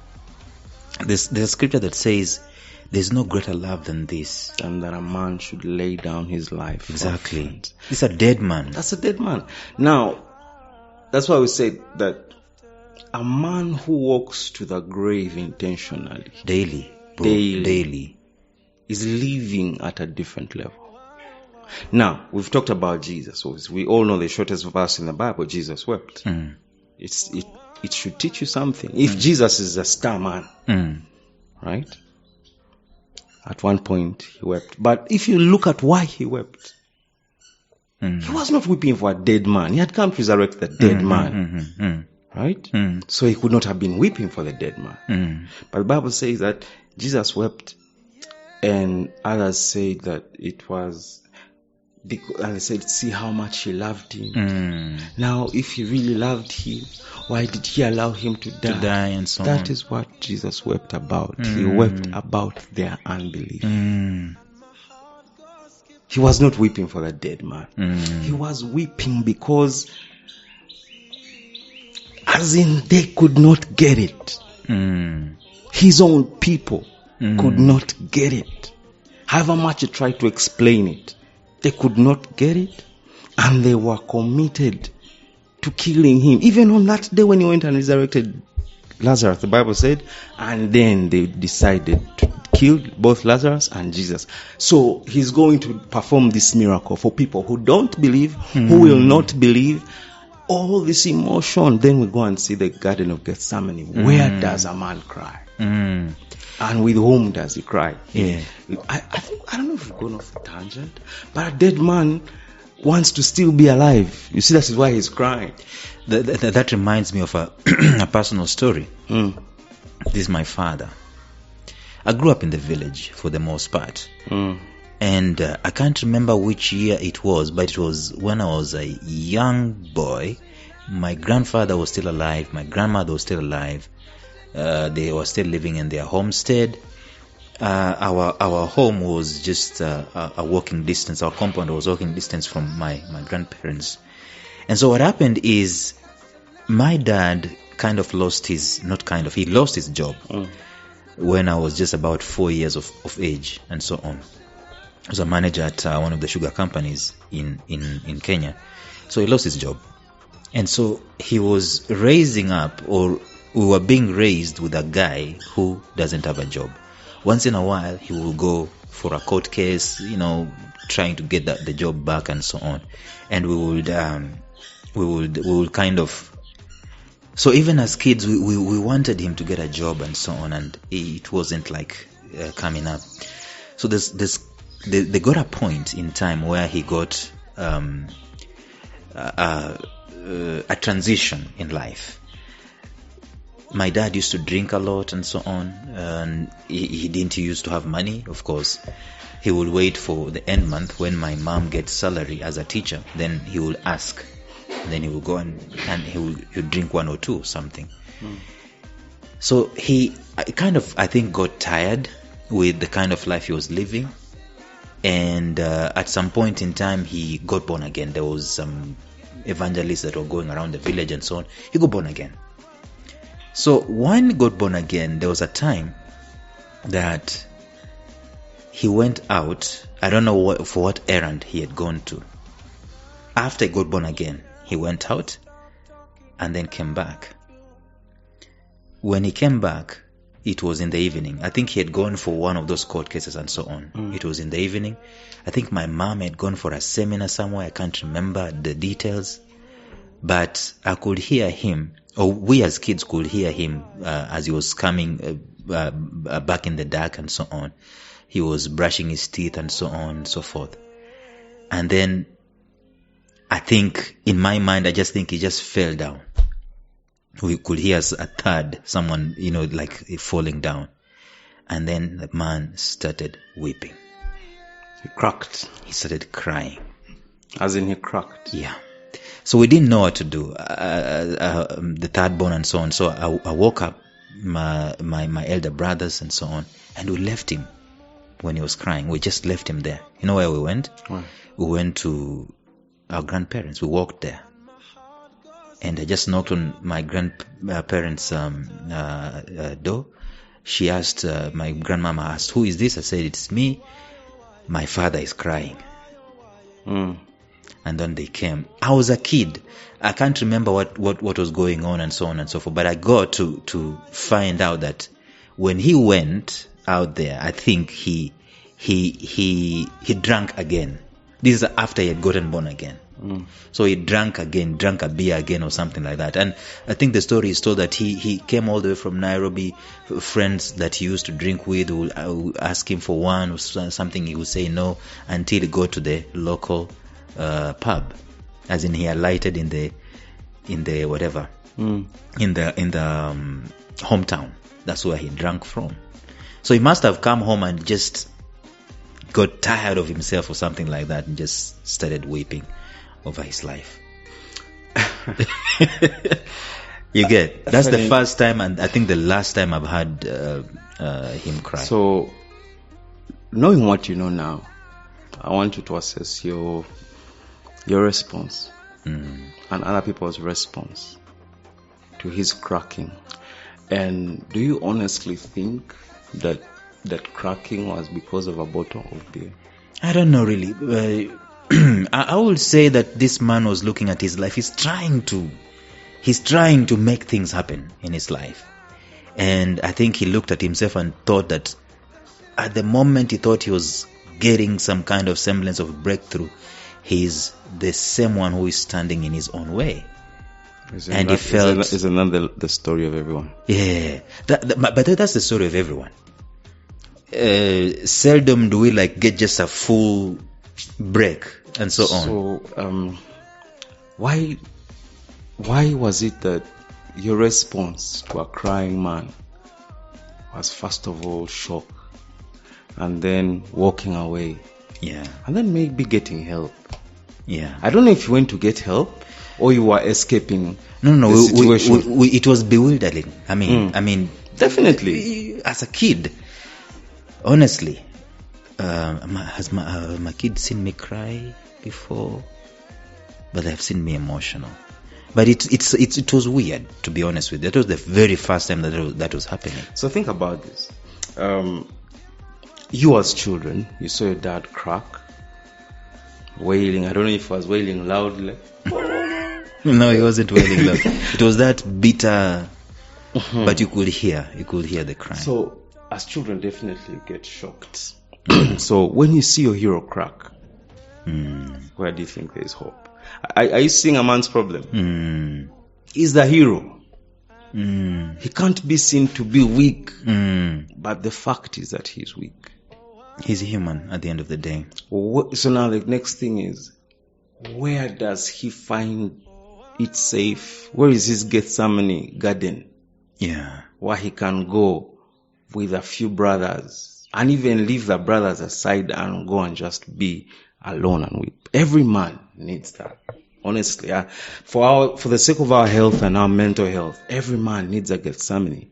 there's a scripture that says, there's no greater love than this. And that a man should lay down his life. Exactly. It's a dead man. That's a dead man. Now, that's why we say that a man who walks to the grave intentionally, daily, is living at a different level. Now, we've talked about Jesus. We all know the shortest verse in the Bible, Jesus wept. It should teach you something. If Jesus is a star man, right? At one point he wept. But if you look at why he wept, he was not weeping for a dead man. He had come to resurrect the dead man. Right? So he could not have been weeping for the dead man. But the Bible says that Jesus wept, and others say that it was because, and they said, see how much he loved him. Now, if he really loved him, why did he allow him to die? And so that is what Jesus wept about. He wept about their unbelief. He was not weeping for the dead man. He was weeping because, as in, they could not get it. His own people could not get it. However much he tried to explain it, they could not get it, and they were committed to killing him. Even on that day when he went and resurrected Lazarus, the Bible said, and then they decided to kill both Lazarus and Jesus. So he's going to perform this miracle for people who don't believe, who will not believe. All this emotion. Then we go and see the Garden of Gethsemane. Where does a man cry? And with whom does he cry? Yeah. I don't know if we're going off a tangent, but a dead man wants to still be alive. You see, that is why he's crying. That reminds me of a, a personal story. This is my father. I grew up in the village for the most part. And I can't remember which year it was, but it was when I was a young boy. My grandfather was still alive. My grandmother was still alive. They were still living in their homestead. Our home was just a walking distance. Our compound was walking distance from my grandparents. And so what happened is my dad he lost his job when I was just about 4 years of age and so on. I was a manager at one of the sugar companies in Kenya. So he lost his job. And so he was raising up, or we were being raised with a guy who doesn't have a job. Once in a while, he will go for a court case, trying to get the job back and so on. And we would kind of. So even as kids, we wanted him to get a job and so on, and it wasn't like coming up. So they got a point in time where he got a transition in life. My dad used to drink a lot and so on, and he didn't used to have money, of course. He would wait for the end month when my mom gets salary as a teacher. Then he will ask, and then he will go and he'll drink one or two something. So he I think got tired with the kind of life he was living, and at some point in time he got born again. There was some evangelists that were going around the village and so on. He got born again. So when he got born again, there was a time that he went out. I don't know for what errand he had gone to. After he got born again, he went out and then came back. When he came back, it was in the evening. I think he had gone for one of those court cases and so on. It was in the evening. I think my mom had gone for a seminar somewhere. I can't remember the details. But I could hear him, or we as kids could hear him as he was coming back in the dark and so on. He was brushing his teeth and so on and so forth. And then I think, in my mind, I just think he just fell down. We could hear a thud, someone, like falling down. And then the man started weeping. He cracked. He started crying. As in he cracked. Yeah. So we didn't know what to do. The third born and so on. So I woke up my elder brothers and so on, and we left him when he was crying. We just left him there. You know where we went? Where? We went to our grandparents. We walked there. And I just knocked on my grandparents' door. She asked, my grandmama asked, "Who is this?" I said, "It's me. My father is crying." And then they came. I was a kid. I can't remember what was going on and so on and so forth. But I got to find out that when he went out there, I think he drank again. This is after he had gotten born again. So he drank a beer again or something like that. And I think the story is told that he came all the way from Nairobi. Friends that he used to drink with would ask him for one or something. He would say no until he got to the local pub, as in he alighted in the whatever, in the hometown. That's where he drank from. So he must have come home and just got tired of himself or something like that and just started weeping over his life. You get? That's the first time, and I think the last time I've had him cry. So, knowing what you know now, I want you to assess your response and other people's response to his cracking. And do you honestly think that cracking was because of a bottle of beer? I don't know really. I would say that this man was looking at his life. He's trying to make things happen in his life. And I think he looked at himself and thought that at the moment he thought he was getting some kind of semblance of breakthrough, he's the same one who is standing in his own way. And he felt... Isn't that the story of everyone? Yeah. But that's the story of everyone. Seldom do we get just a full break and so on. So, why was it that your response to a crying man was first of all shock, and then walking away, and then maybe getting help? I don't know if you went to get help or you were escaping. No. The situation. It was bewildering. I mean, definitely. As a kid, honestly, has my kid seen me cry before? But they've seen me emotional. But it was weird, to be honest with you. That was the very first time that was happening. So think about this. You as children, you saw your dad crack, wailing. I don't know if he was wailing loudly. No, he wasn't wailing loud. It was that bitter, but you could hear the crying. So as children, definitely you get shocked. So when you see your hero crack, where do you think there is hope? Are you seeing a man's problem? He's the hero. He can't be seen to be weak. But the fact is that he's weak. He's human at the end of the day. So now the next thing is, where does he find it safe? Where is his Gethsemane garden? Where he can go with a few brothers and even leave the brothers aside and go and just be alone and weep. Every man needs that. Honestly, for the sake of our health and our mental health, every man needs a Gethsemane,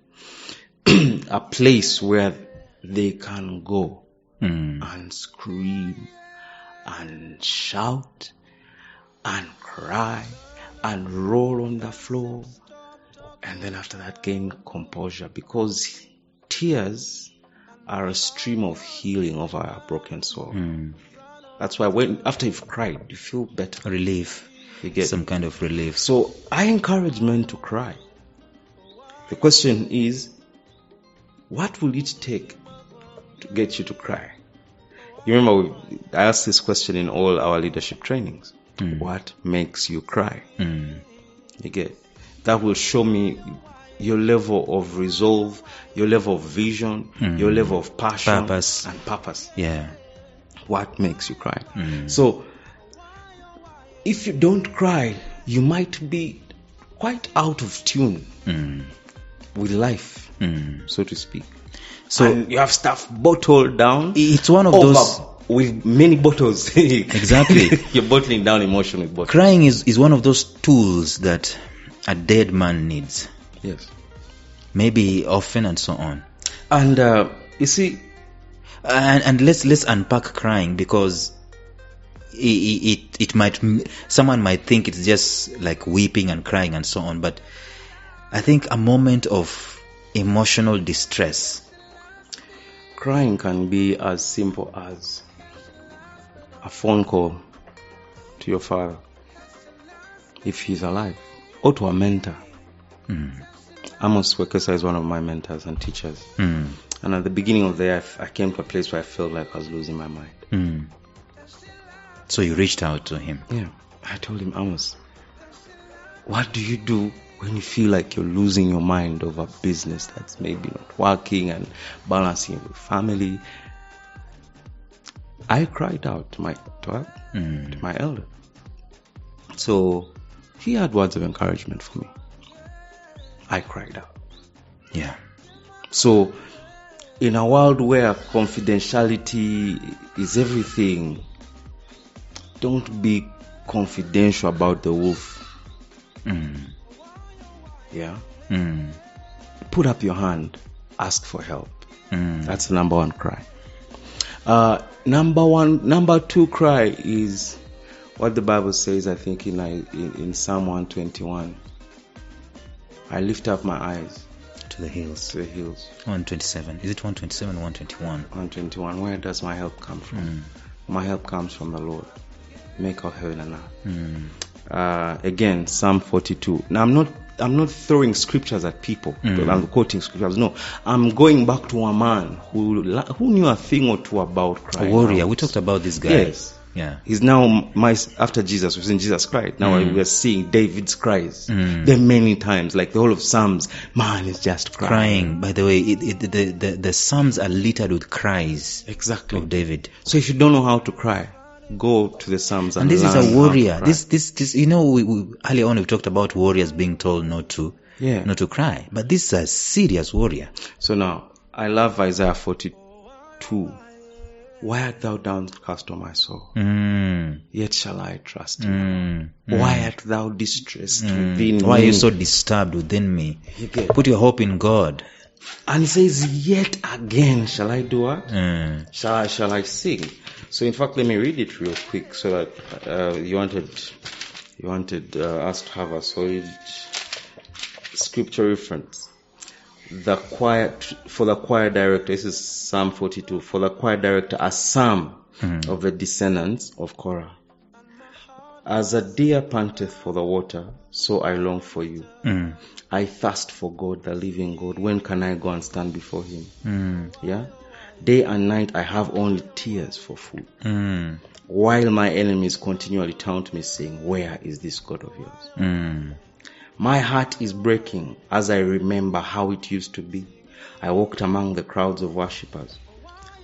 a place where they can go and scream and shout and cry and roll on the floor, and then after that gain composure, because tears are a stream of healing of our broken soul. That's why after you've cried, you feel better. Relief. You get some kind of relief. So I encourage men to cry. The question is, what will it take to get you to cry? You remember I asked this question in all our leadership trainings. What makes you cry? You get that will show me your level of resolve, your level of vision, your level of passion and purpose. What makes you cry? So if you don't cry, you might be quite out of tune with life, so to speak. So and you have stuff bottled down. It's one of those with many bottles. Exactly. You're bottling down emotion with bottles. Crying is one of those tools that a dead man needs. Yes. Maybe often and so on. And you see, and let's unpack crying, because it might, someone might think it's just like weeping and crying and so on, but I think a moment of emotional distress. Crying can be as simple as a phone call to your father, if he's alive, or to a mentor. Amos Wekesa is one of my mentors and teachers. And at the beginning of the year, I came to a place where I felt like I was losing my mind. So you reached out to him? Yeah. I told him, Amos, what do you do when you feel like you're losing your mind over business that's maybe not working and balancing with family? I cried out to my elder. So he had words of encouragement for me. I cried out. Yeah. So in a world where confidentiality is everything, don't be confidential about the wolf. Yeah. Put up your hand. Ask for help. That's the number one cry. Number two cry is what the Bible says, I think, in Psalm 121. I lift up my eyes to the hills. 127. Is it 127 or 121? 121. Where does my help come from? My help comes from the Lord. maker of heaven and earth. Again, Psalm 42. Now, I'm not throwing scriptures at people. I'm quoting scriptures. No, I'm going back to a man who knew a thing or two about Christ. A warrior. We talked about this guy. Yes. Yeah. He's now after Jesus. We've seen Jesus Christ. Now we are seeing David's cries. There are many times, like the whole of Psalms, man is just crying. By the way, the Psalms are littered with cries. Exactly. Of David. So if you don't know how to cry, go to the Psalms and this learn is a warrior. how to cry. This you know, we earlier on we talked about warriors being told not to cry, but this is a serious warrior. So now I love Isaiah 42. Why art thou downcast, O my soul? Yet shall I trust you. Why art thou distressed within me? Why are you so disturbed within me? Put your hope in God. And he says, yet again shall I do what? Shall I sing? So in fact, let me read it real quick so that you wanted us to have a solid scripture reference. For the choir director, this is Psalm 42. For the choir director, a psalm of the descendants of Korah. As a deer panteth for the water, so I long for you. I thirst for God, the living God. When can I go and stand before him? Yeah. Day and night I have only tears for food. While my enemies continually taunt me, saying, where is this God of yours? My heart is breaking as I remember how it used to be. I walked among the crowds of worshippers,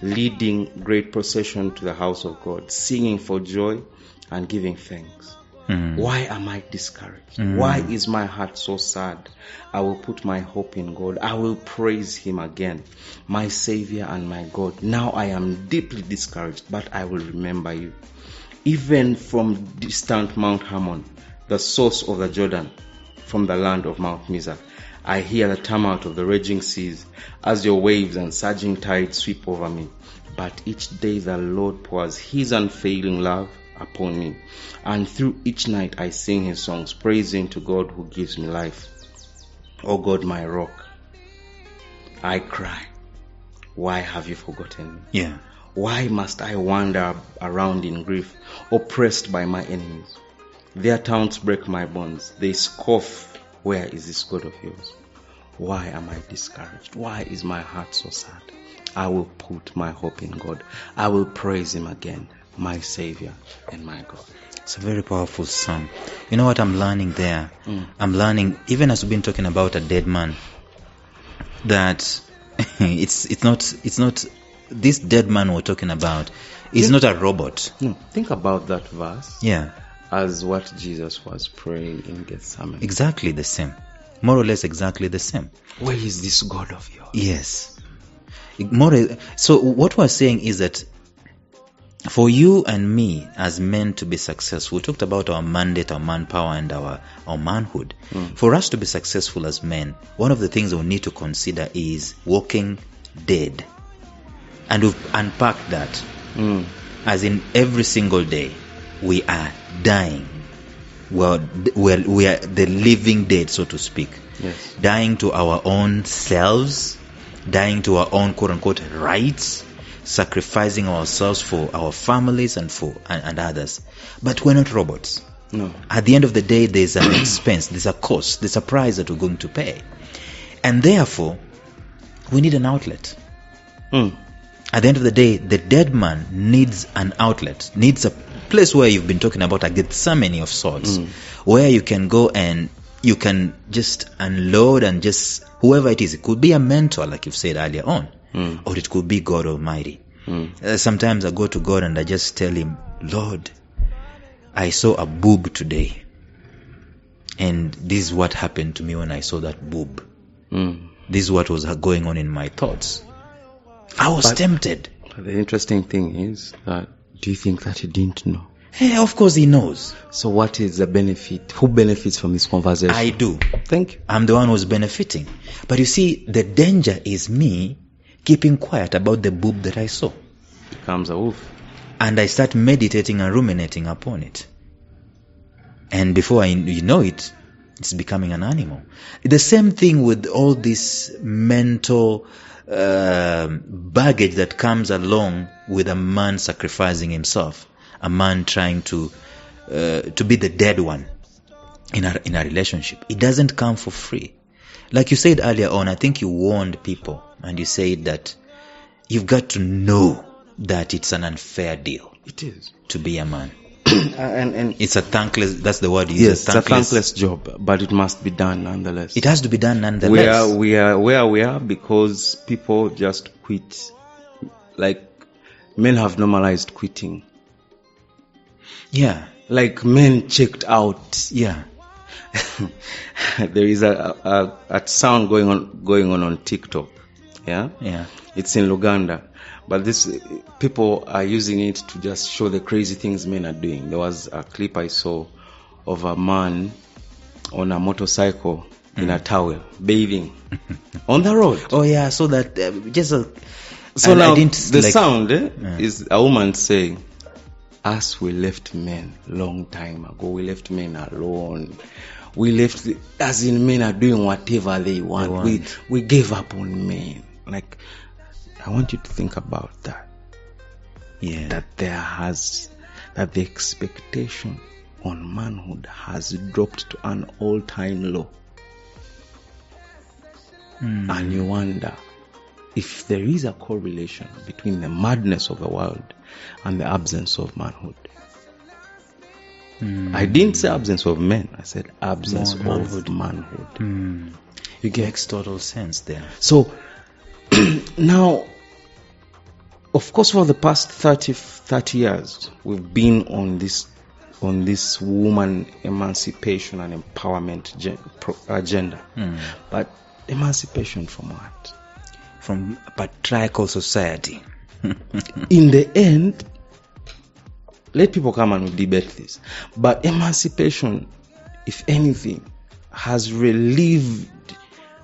leading great procession to the house of God, singing for joy and giving thanks. Why am I discouraged? Why is my heart so sad? I will put my hope in God. I will praise him again, my Savior and my God. Now I am deeply discouraged, but I will remember you. Even from distant Mount Hermon, the source of the Jordan, from the land of Mount Mizar, I hear the tumult of the raging seas as your waves and surging tides sweep over me. But each day the Lord pours his unfailing love upon me, and through each night I sing his songs, praising to God who gives me life. O God, my rock, I cry, why have you forgotten me? Yeah. Why must I wander around in grief, oppressed by my enemies? Their taunts break my bones. They scoff, where is this God of yours? Why am I discouraged? Why is my heart so sad? I will put my hope in God. I will praise him again, my Savior and my God. It's a very powerful psalm. You know what I'm learning there? I'm learning, even as we've been talking about a dead man, that it's not this dead man we're talking about is not a robot. No, think about that verse. Yeah. As what Jesus was praying in Gethsemane. Exactly the same. More or less exactly the same. Where is this God of yours? Yes. So what we're saying is that for you and me as men to be successful, we talked about our mandate, our manpower, and our manhood. For us to be successful as men, one of the things we need to consider is walking dead. And we've unpacked that. As in every single day, we are dying. Well, we are the living dead, so to speak. Yes. Dying to our own selves, dying to our own quote-unquote rights, sacrificing ourselves for our families and others. But we're not robots. No. At the end of the day, there's an expense, there's a cost, there's a price that we're going to pay. And therefore, we need an outlet. At the end of the day, the dead man needs an outlet, needs a place where you've been talking about, a Gethsemane of sorts, where you can go and you can just unload and just, whoever it is, it could be a mentor, like you've said earlier on, or it could be God Almighty. Sometimes I go to God and I just tell him, Lord, I saw a boob today, and this is what happened to me when I saw that boob. This is what was going on in my thoughts. I was tempted. But the interesting thing is that, do you think that he didn't know? Hey, of course he knows. So what is the benefit? Who benefits from this conversation? I do. Thank you. I'm the one who's benefiting. But you see, the danger is me keeping quiet about the boob that I saw. Becomes a wolf. And I start meditating and ruminating upon it. And before you know it, it's becoming an animal. The same thing with all this mental baggage that comes along with a man sacrificing himself. a man trying to be the dead one in a relationship. It doesn't come for free. Like you said earlier on, I think you warned people and you said that you've got to know that it's an unfair deal. It is to be a man. and it's a thankless, that's the word you use. Yes, it's a thankless job, but it must be done nonetheless. It has to be done nonetheless. We are where we are because people just quit. Like, men have normalized quitting. Yeah. Like, men checked out. Yeah. There is a sound going on TikTok. Yeah? Yeah. It's in Luganda. But people are using it to just show the crazy things men are doing. There was a clip I saw of a man on a motorcycle in a towel, bathing on the road. Oh yeah, so that So now the sound is a woman saying, "Us, we left men long time ago. We left men alone. We left, as in men are doing whatever they want. We gave up on men." Like, I want you to think about that. Yeah. That the expectation on manhood has dropped to an all-time low. And you wonder if there is a correlation between the madness of the world and the absence of manhood. I didn't say absence of men. I said absence of manhood. It makes total sense there. So now, of course, for the past 30 years, we've been on this woman emancipation and empowerment agenda. But emancipation from what? From a patriarchal society. In the end, let people come and debate this. But emancipation, if anything, has relieved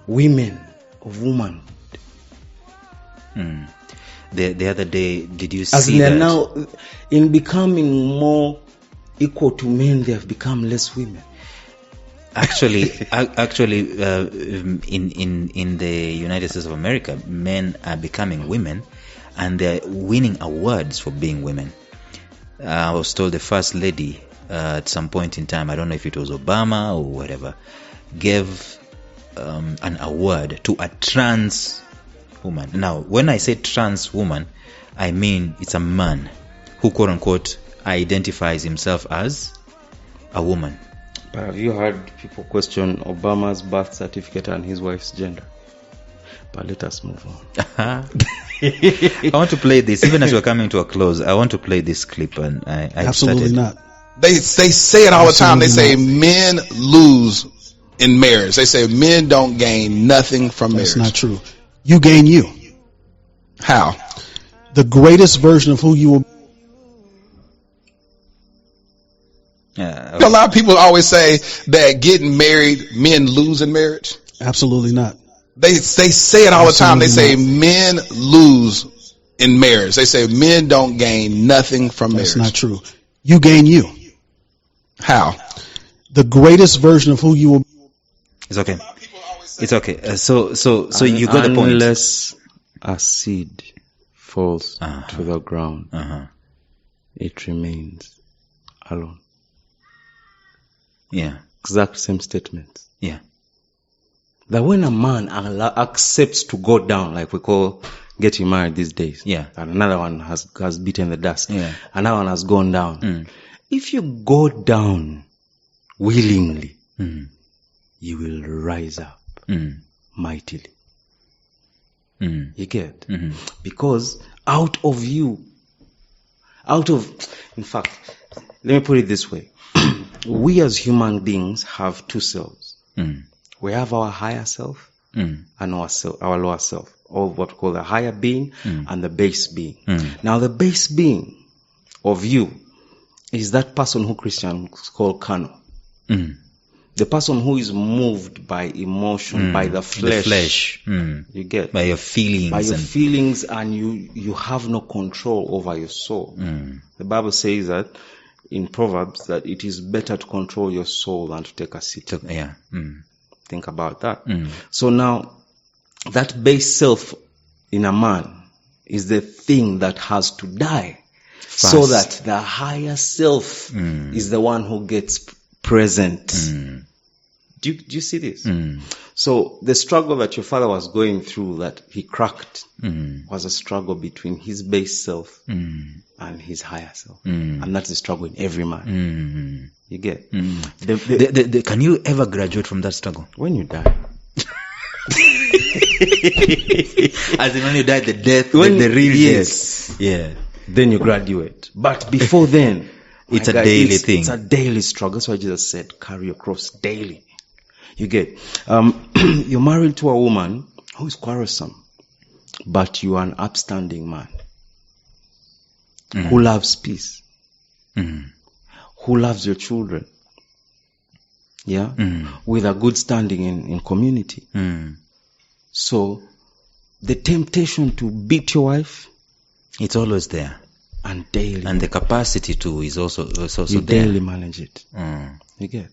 women of womanhood. The other day, did you see as they that? Are now, in becoming more equal to men, they have become less women. Actually, in the United States of America, men are becoming women, and they're winning awards for being women. I was told the first lady at some point in time, I don't know if it was Obama or whatever, gave an award to a trans woman. Now, when I say trans woman, I mean it's a man who, quote unquote, identifies himself as a woman. But have you heard people question Obama's birth certificate and his wife's gender? But let us move on. I want to play this, even as we're coming to a close. I want to play this clip, and I absolutely not. They say it all the time. They say men lose in marriage. They say men don't gain nothing from marriage. That's not true. You gain you. How? The greatest version of who you will. Yeah, A lot of people always say that getting married, men lose in marriage. Absolutely not. They say it all the time. They say men lose in marriage. They say men don't gain nothing from marriage. That's not true. You gain you. How? The greatest version of who you will. It's okay. It's okay. So you got the point. Unless a seed falls to the ground, it remains alone. Yeah. Exact same statement. Yeah. That when a man accepts to go down, like we call getting married these days, yeah, and another one has beaten the dust, yeah, another one has gone down. If you go down willingly, you will rise up mightily. You get? Because in fact, let me put it this way. We as human beings have two selves. We have our higher self and our lower self, or what we call the higher being and the base being. Now, the base being of you is that person who Christians call carnal. The person who is moved by emotion, by the flesh. You get? By your feelings. By your feelings, and you have no control over your soul. The Bible says that in Proverbs that it is better to control your soul than to take a seat. Yeah. Think about that. So now, that base self in a man is the thing that has to die so that the higher self is the one who gets present. Do you see this? So the struggle that your father was going through, that he cracked, was a struggle between his base self and his higher self. And that's the struggle in every man. You get? Can you ever graduate from that struggle? When you die. As in when you die, the death, the real yes. death. Yeah. Then you graduate. But before then, it's a daily thing. It's a daily struggle. That's why Jesus said, carry your cross daily. You get? You're married to a woman who is quarrelsome, but you are an upstanding man who loves peace, who loves your children, with a good standing in community. So the temptation to beat your wife, it's always there, and daily, and the capacity to is also you there. daily manage it. You get?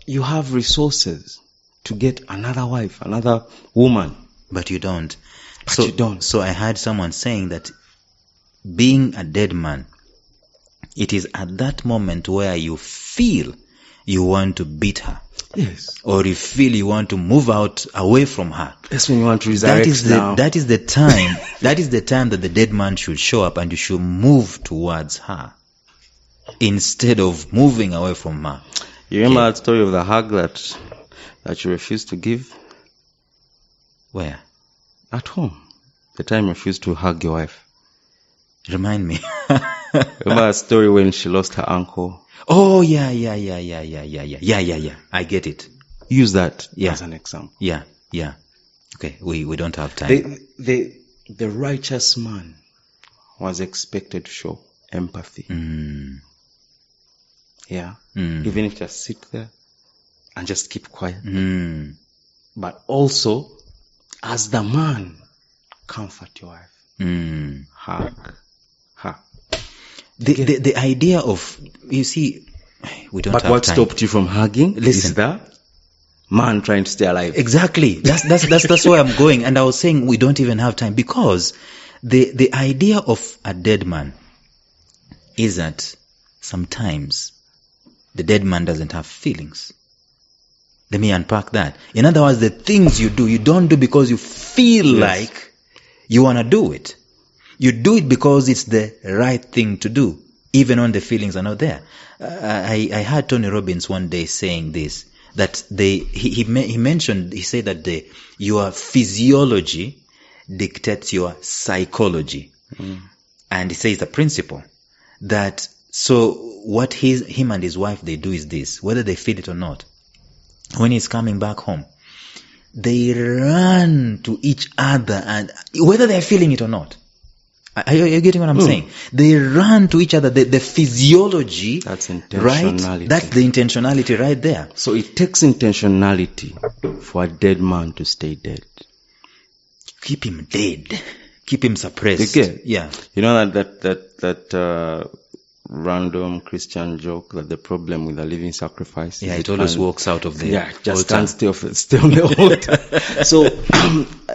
You have resources to get another wife, another woman, but you don't. You don't. So I heard someone saying that being a dead man, it is at that moment where you feel you want to beat her. Yes. Or you feel you want to move out away from her. That's when you want to resurrect that is the time. That is the time that the dead man should show up, and you should move towards her instead of moving away from her. You remember that story of the hug that you refused to give? Where? At home. The time you refused to hug your wife. Remind me. Remember that story when she lost her uncle? Oh, yeah. I get it. Use that as an example. Yeah. Okay, we don't have time. The righteous man was expected to show empathy. Yeah. Even if just sit there and just keep quiet. But also, as the man, comfort your wife. Hug. The idea of, you see, we don't have time. But what stopped you from hugging? Listen, is the man trying to stay alive. Exactly. That's where I'm going. And I was saying we don't even have time, because the idea of a dead man is that sometimes the dead man doesn't have feelings. Let me unpack that. In other words, the things you do, you don't do because you feel like you want to do it. You do it because it's the right thing to do, even when the feelings are not there. I heard Tony Robbins one day saying this, that he said that your physiology dictates your psychology. And he says the principle that, so what him and his wife, they do is this, whether they feel it or not. When he's coming back home, they run to each other, and whether they're feeling it or not. Are you getting what I'm saying? They run to each other. The physiology, that's intentionality. Right? That's the intentionality right there. So it takes intentionality for a dead man to stay dead. Keep him dead. Keep him suppressed. Okay. Yeah. You know that random Christian joke that the problem with a living sacrifice. Yeah, it always walks out of the just can't stay on the altar. So,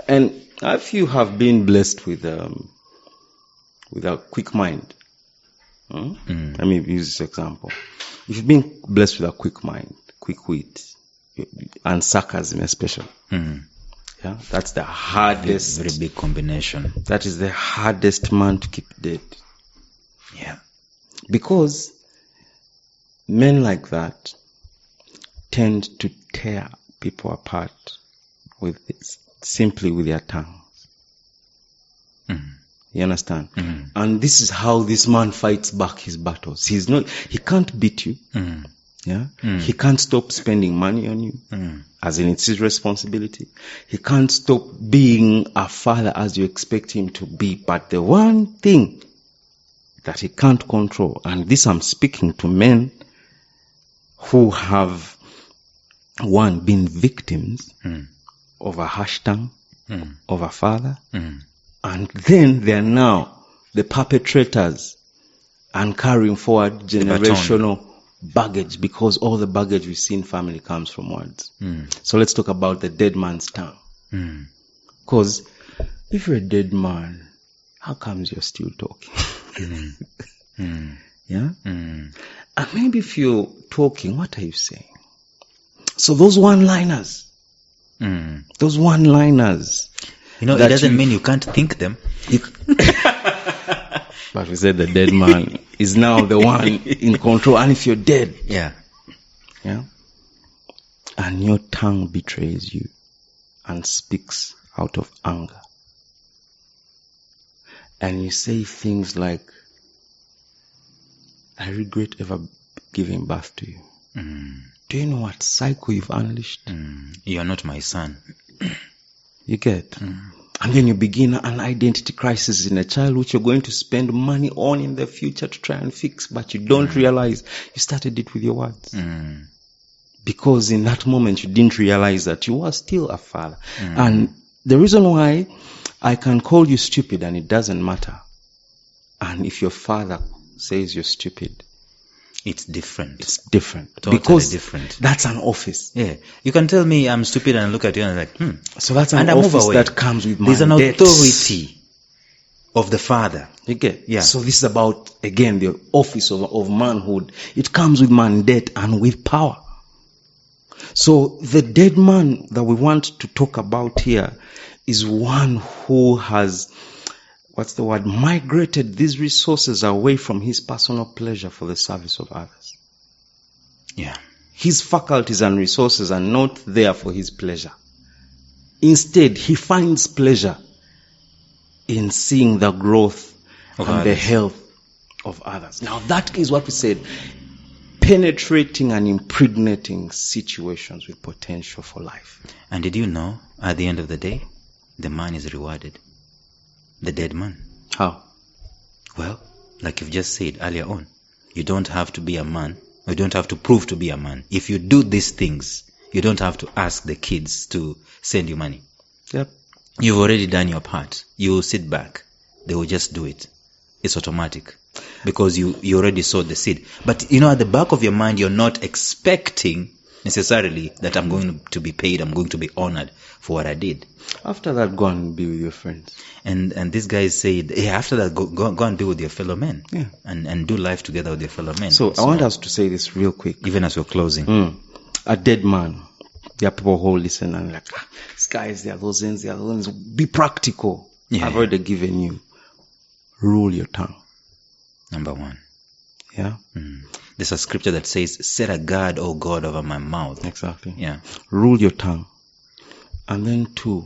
and if you have been blessed with a quick mind, let me use this example. If you've been blessed with a quick mind, quick wit, and sarcasm especially, that's the hardest. Very big combination. That is the hardest man to keep dead. Yeah. Because men like that tend to tear people apart simply with their tongues. You understand? And this is how this man fights back his battles. He can't beat you. He can't stop spending money on you, as in it's his responsibility. He can't stop being a father as you expect him to be. But the one thing that he can't control, and this I'm speaking to men who have, one, been victims of a harsh tongue of a father, and then they're now the perpetrators and carrying forward generational baggage, because all the baggage we see in family comes from words. So let's talk about the dead man's tongue. Because if you're a dead man how comes you're still talking? Mm. Yeah? Mm. And maybe if you're talking, what are you saying? So those one-liners, Mm. those one-liners. You know, it that doesn't mean you can't think them. But we said the dead man is now the one in control. And if you're dead, Yeah. yeah, and your tongue betrays you and speaks out of anger, and you say things like, I regret ever giving birth to you. Mm. Do you know what cycle you've unleashed? Mm. You are not my son. You get? And then you begin an identity crisis in a child which you're going to spend money on in the future to try and fix, but you don't realize you started it with your words. Mm. Because in that moment you didn't realize that you were still a father. And the reason why I can call you stupid and it doesn't matter, and if your father says you're stupid, It's different. it's different. Totally because different. that's an office. Yeah. You can tell me I'm stupid and I look at you and I'm like, So that's an And I move office away. that comes with There's an mandates. authority of the father. You get? Yeah. So this is about, again, the office of manhood. It comes with mandate and with power. So the dead man that we want to talk about here is one who has, migrated these resources away from his personal pleasure for the service of others. Yeah. His faculties and resources are not there for his pleasure. Instead, he finds pleasure in seeing the growth Of and the others. health of others. Now that is what we said, penetrating and impregnating situations with potential for life. And did you know, at the end of the day, the man is rewarded? The dead man. How? Well, like you've just said earlier on, you don't have to be a man. You don't have to prove to be a man. If you do these things, you don't have to ask the kids to send you money. Yep. You've already done your part. You will sit back. They will just do it. It's automatic. Because you already sowed the seed. But, at the back of your mind, you're not expecting necessarily that I'm going to be paid, I'm going to be honored for what I did. After that, go and be with your friends. And this guy said, after that, go and be with your fellow men. Yeah. And do life together with your fellow men. So I want us to say this real quick. Even as we're closing. A dead man. There are people who listen and like, this guy is there, those ends, there, those ends. Be practical. Yeah. I've already given you. Rule your tongue. Number one. Yeah? There's a scripture that says, set a guard, O God, over my mouth. Exactly. Yeah. Rule your tongue. And then 2.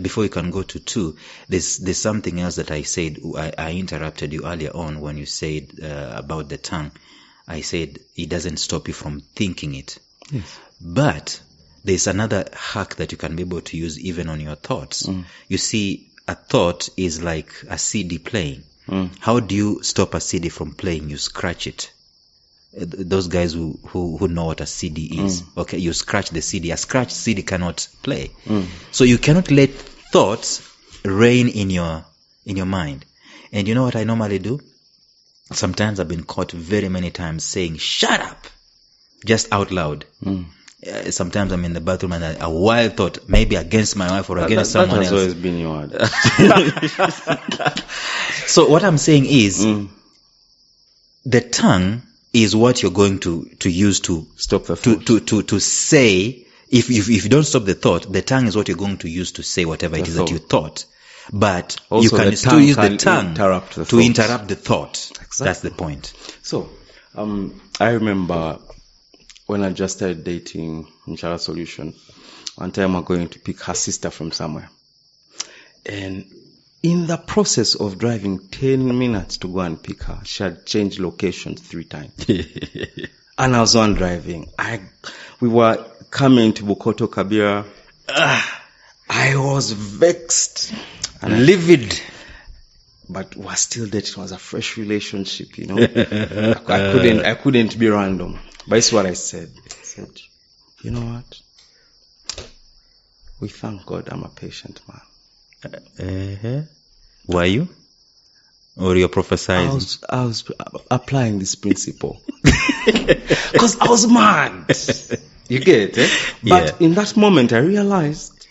Before you can go to 2, there's something else that I said. I interrupted you earlier on when you said about the tongue. I said it doesn't stop you from thinking it. Yes. But there's another hack that you can be able to use even on your thoughts. You see, a thought is like a CD playing. How do you stop a CD from playing? You scratch it. Those guys who know what a CD is, okay, you scratch the CD. A scratched CD cannot play. So you cannot let thoughts reign in your mind. And you know what I normally do? Sometimes I've been caught very many times saying, shut up, just out loud. Sometimes I'm in the bathroom and a wild thought, maybe against my wife or against someone else. That has always been your word. So what I'm saying is, the tongue is what you're going to use to Stop the thought. to say. If you don't stop the thought, the tongue is what you're going to use to say whatever it is that you thought. But Also, you can the still tongue use the can tongue interrupt the to thought. interrupt the thought. Exactly. That's the point. So, I remember when I just started dating Inshallah Solution, one time we're going to pick her sister from somewhere. And in the process of driving 10 minutes to go and pick her, she had changed locations 3 times. And I was on driving. We were coming to Bukoto Kabira. I was vexed and livid. But we're still dating. It was a fresh relationship, I couldn't be random. But it's what I said. I said, you know what? We thank God I'm a patient man. Were you? Or you're prophesying? I was applying this principle. Because I was mad. You get it? But in that moment I realized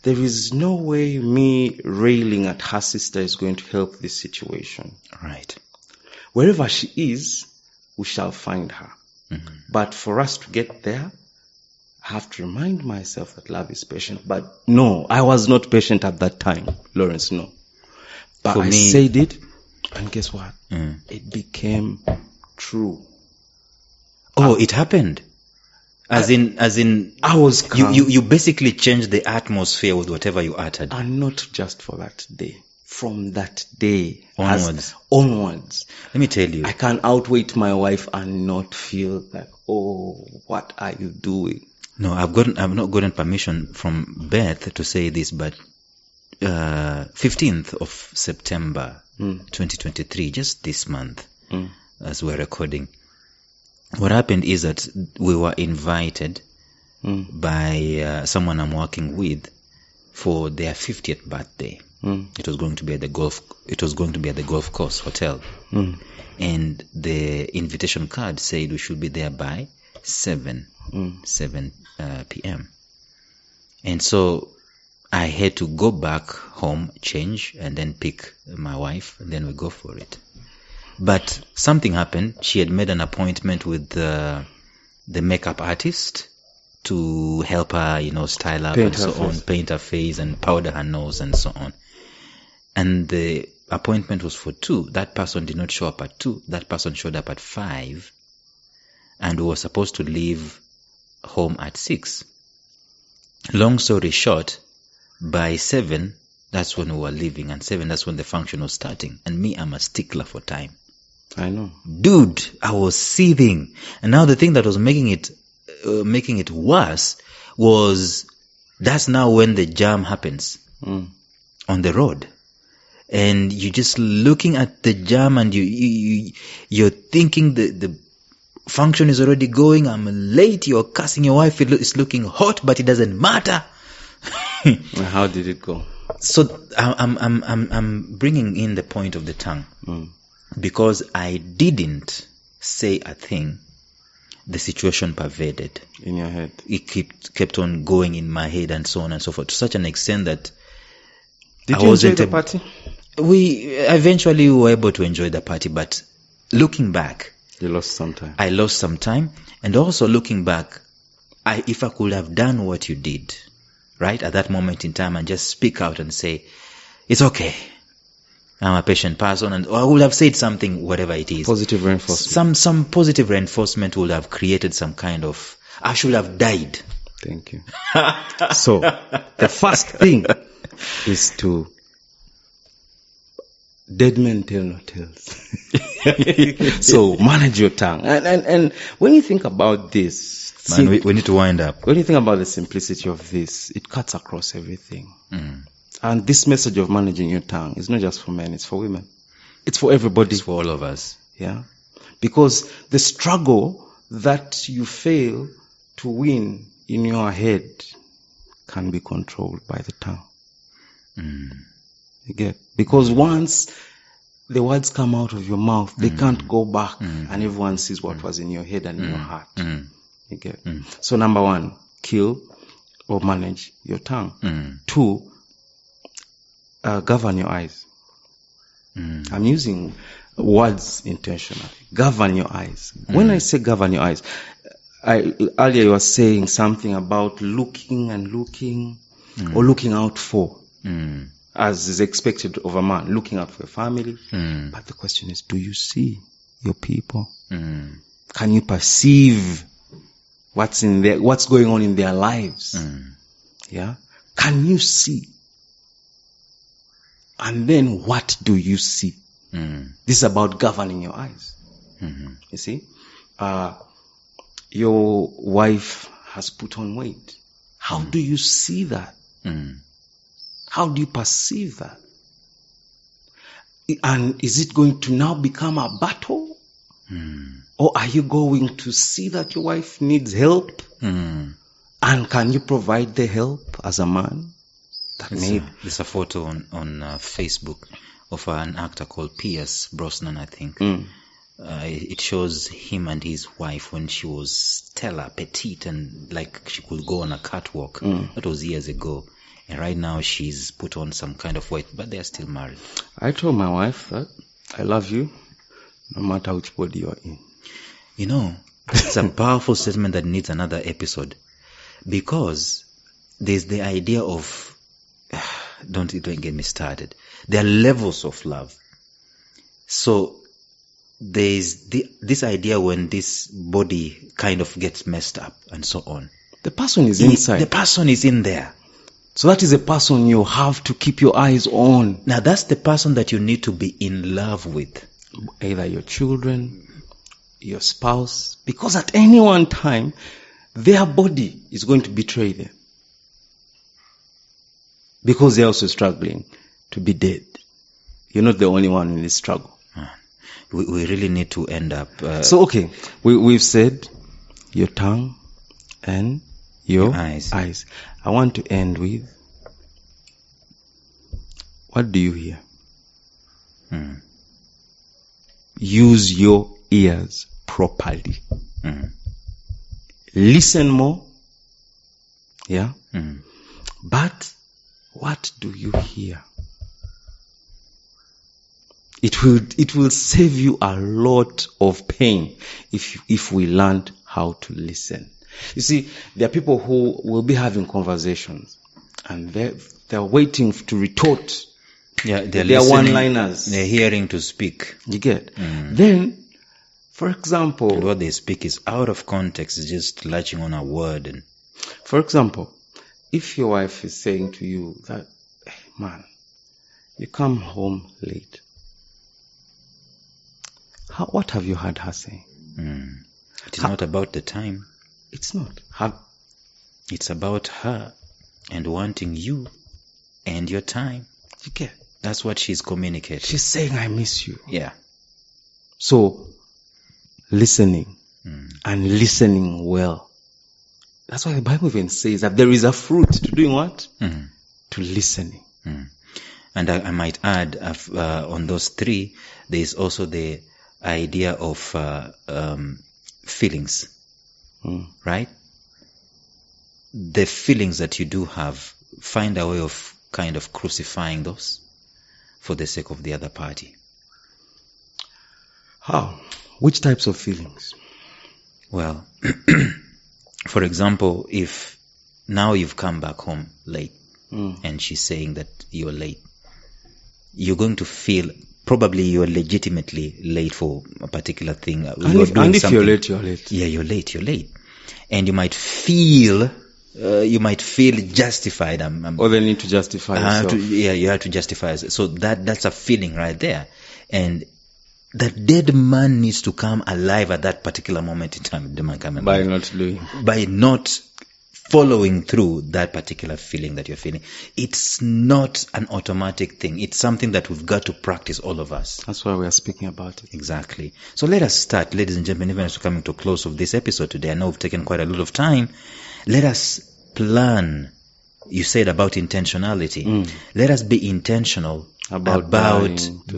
there is no way me railing at her sister is going to help this situation. Right. Wherever she is, we shall find her. Mm-hmm. But for us to get there, I have to remind myself that love is patient. But no, I was not patient at that time, Lawrence, no. But For I me- said it, and guess what? Mm. It became true. Oh, it happened. As in, I was calm. you basically changed the atmosphere with whatever you uttered. And not just for that day. From that day Onwards. Let me tell you. I can outweight my wife and not feel like, oh, what are you doing? No, I've not gotten permission from Beth to say this, but 15th of September 2023, just this month, as we're recording, what happened is that we were invited by someone I'm working with for their 50th birthday. It was going to be at the golf course hotel, and the invitation card said we should be there by 7 p.m. And so I had to go back home, change, and then pick my wife, and then we go for it. But something happened. She had made an appointment with the makeup artist to help her, style up and so on, paint her face and powder her nose and so on. And the appointment was for 2. That person did not show up at 2. That person showed up at 5. And we were supposed to leave home at 6. Long story short, by 7, that's when we were leaving. And 7, that's when the function was starting. And me, I'm a stickler for time. I know. Dude, I was seething. And now the thing that was making it worse was that's now when the jam happens on the road. And you're just looking at the jam and you're thinking the function is already going. I'm late. You're cussing your wife. It's looking hot, but it doesn't matter. How did it go? So I'm bringing in the point of the tongue because I didn't say a thing. The situation pervaded In your head. It kept on going in my head and so on and so forth to such an extent that Did you enjoy the party? We eventually were able to enjoy the party, but looking back, You lost some time. I lost some time. And also looking back, if I could have done what you did, right, at that moment in time and just speak out and say, it's okay, I'm a patient person, or I would have said something, whatever it is. Positive reinforcement. Some positive reinforcement would have created some kind of, I should have died. Thank you. So, the first thing is to dead men tell no tales. So, manage your tongue. And when you think about this, Man, we need to wind up. when you think about the simplicity of this, it cuts across everything. And this message of managing your tongue is not just for men, it's for women. It's for everybody. It's for all of us. Yeah. Because the struggle that you fail to win in your head can be controlled by the tongue. You get? Because once the words come out of your mouth, they can't go back and everyone sees what was in your head and in your heart. You get? So number 1, kill or manage your tongue. 2, govern your eyes. I'm using words intentionally. Govern your eyes. When I say govern your eyes, earlier you were saying something about looking or looking out for, as is expected of a man, looking out for a family. But the question is, do you see your people? Can you perceive what's going on in their lives? Yeah. Can you see? And then what do you see? This is about governing your eyes. You see? Your wife has put on weight. How do you see that? How do you perceive that? And is it going to now become a battle? Or are you going to see that your wife needs help? And can you provide the help as a man? There's a photo on Facebook of an actor called Pierce Brosnan, I think. It shows him and his wife when she was stellar, petite, and like she could go on a catwalk. That was years ago. And right now she's put on some kind of weight, but they are still married. I told my wife that I love you no matter which body you're in. You know, it's a powerful statement that needs another episode, because there's the idea of, don't get me started. There are levels of love. So there's this idea when this body kind of gets messed up and so on. The person is inside. The person is in there. So that is a person you have to keep your eyes on. Now that's the person that you need to be in love with. Either your children, your spouse, because at any one time, their body is going to betray them. Because they're also struggling to be dead. You're not the only one in this struggle. We really need to end up... So, okay, we've said your tongue and your eyes. I want to end with, what do you hear? Use your ears properly. Listen more. Yeah? But what do you hear? It will save you a lot of pain if we learn how to listen. You see, there are people who will be having conversations and they're waiting to retort. Yeah, they're one-liners. They're hearing to speak. You get? Then, for example... And what they speak is out of context, is just latching on a word. And for example, if your wife is saying to you that, hey, man, you come home late. What have you heard her say? It is not about the time. It's not. It's about her and wanting you and your time. You get? That's what she's communicating. She's saying, I miss you. Yeah. So, listening and listening well. That's why the Bible even says that there is a fruit to doing what? To listening. And I might add, on those three, there is also the idea of feelings. Right? The feelings that you do have, find a way of kind of crucifying those for the sake of the other party. How? Which types of feelings? Well, for example, if now you've come back home late and she's saying that you're late, you're going to feel probably you're legitimately late for a particular thing. And if you're late, you're late. Yeah, you're late. And you might feel justified. Or they need to justify yourself. You have to justify yourself. So that's a feeling right there. And that dead man needs to come alive at that particular moment in time. By not following through that particular feeling that you're feeling. It's not an automatic thing. It's something that we've got to practice, all of us. That's why we are speaking about it. Exactly. So let us start, ladies and gentlemen, even as we're coming to a close of this episode today. I know we've taken quite a lot of time. Let us plan. You said about intentionality. Let us be intentional about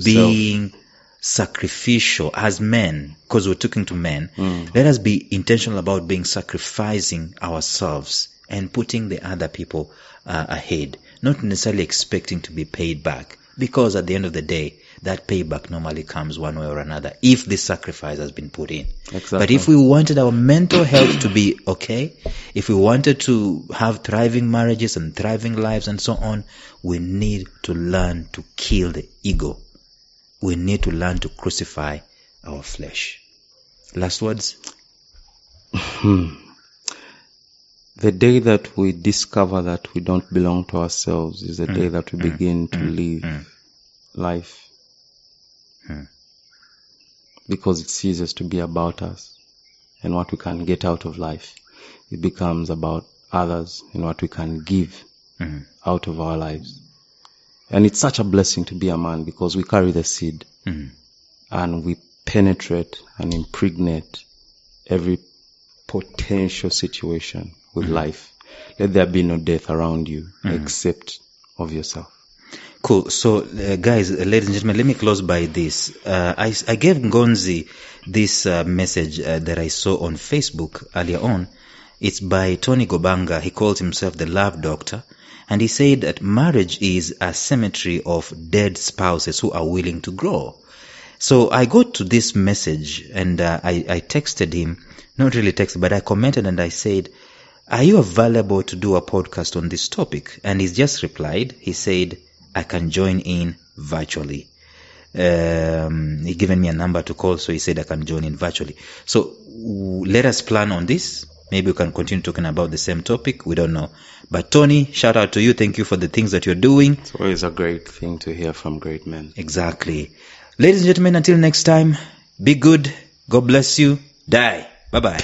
being sacrificial as men, because we're talking to men. Let us be intentional about being sacrificing ourselves and putting the other people ahead, not necessarily expecting to be paid back, because at the end of the day, that payback normally comes one way or another if the sacrifice has been put in. Exactly. But if we wanted our mental health to be okay, if we wanted to have thriving marriages and thriving lives and so on, we need to learn to kill the ego. We need to learn to crucify our flesh. Last words? The day that we discover that we don't belong to ourselves is the day that we begin to live life. Because it ceases to be about us and what we can get out of life. It becomes about others and what we can give out of our lives. And it's such a blessing to be a man, because we carry the seed and we penetrate and impregnate every potential situation with life. Let there be no death around you except of yourself. Cool. So, guys, ladies and gentlemen, let me close by this. I gave Ngonzi this message that I saw on Facebook earlier on, It's by Tony Gobanga. He calls himself the Love Doctor. And he said that marriage is a cemetery of dead spouses who are willing to grow. So I got to this message and I texted him, not really texted, but I commented and I said, are you available to do a podcast on this topic? And he's just replied, he said, I can join in virtually. He given me a number to call, so he said I can join in virtually. So let us plan on this. Maybe we can continue talking about the same topic. We don't know. But Tony, shout out to you. Thank you for the things that you're doing. It's always a great thing to hear from great men. Exactly. Ladies and gentlemen, until next time, be good. God bless you. Die. Bye-bye.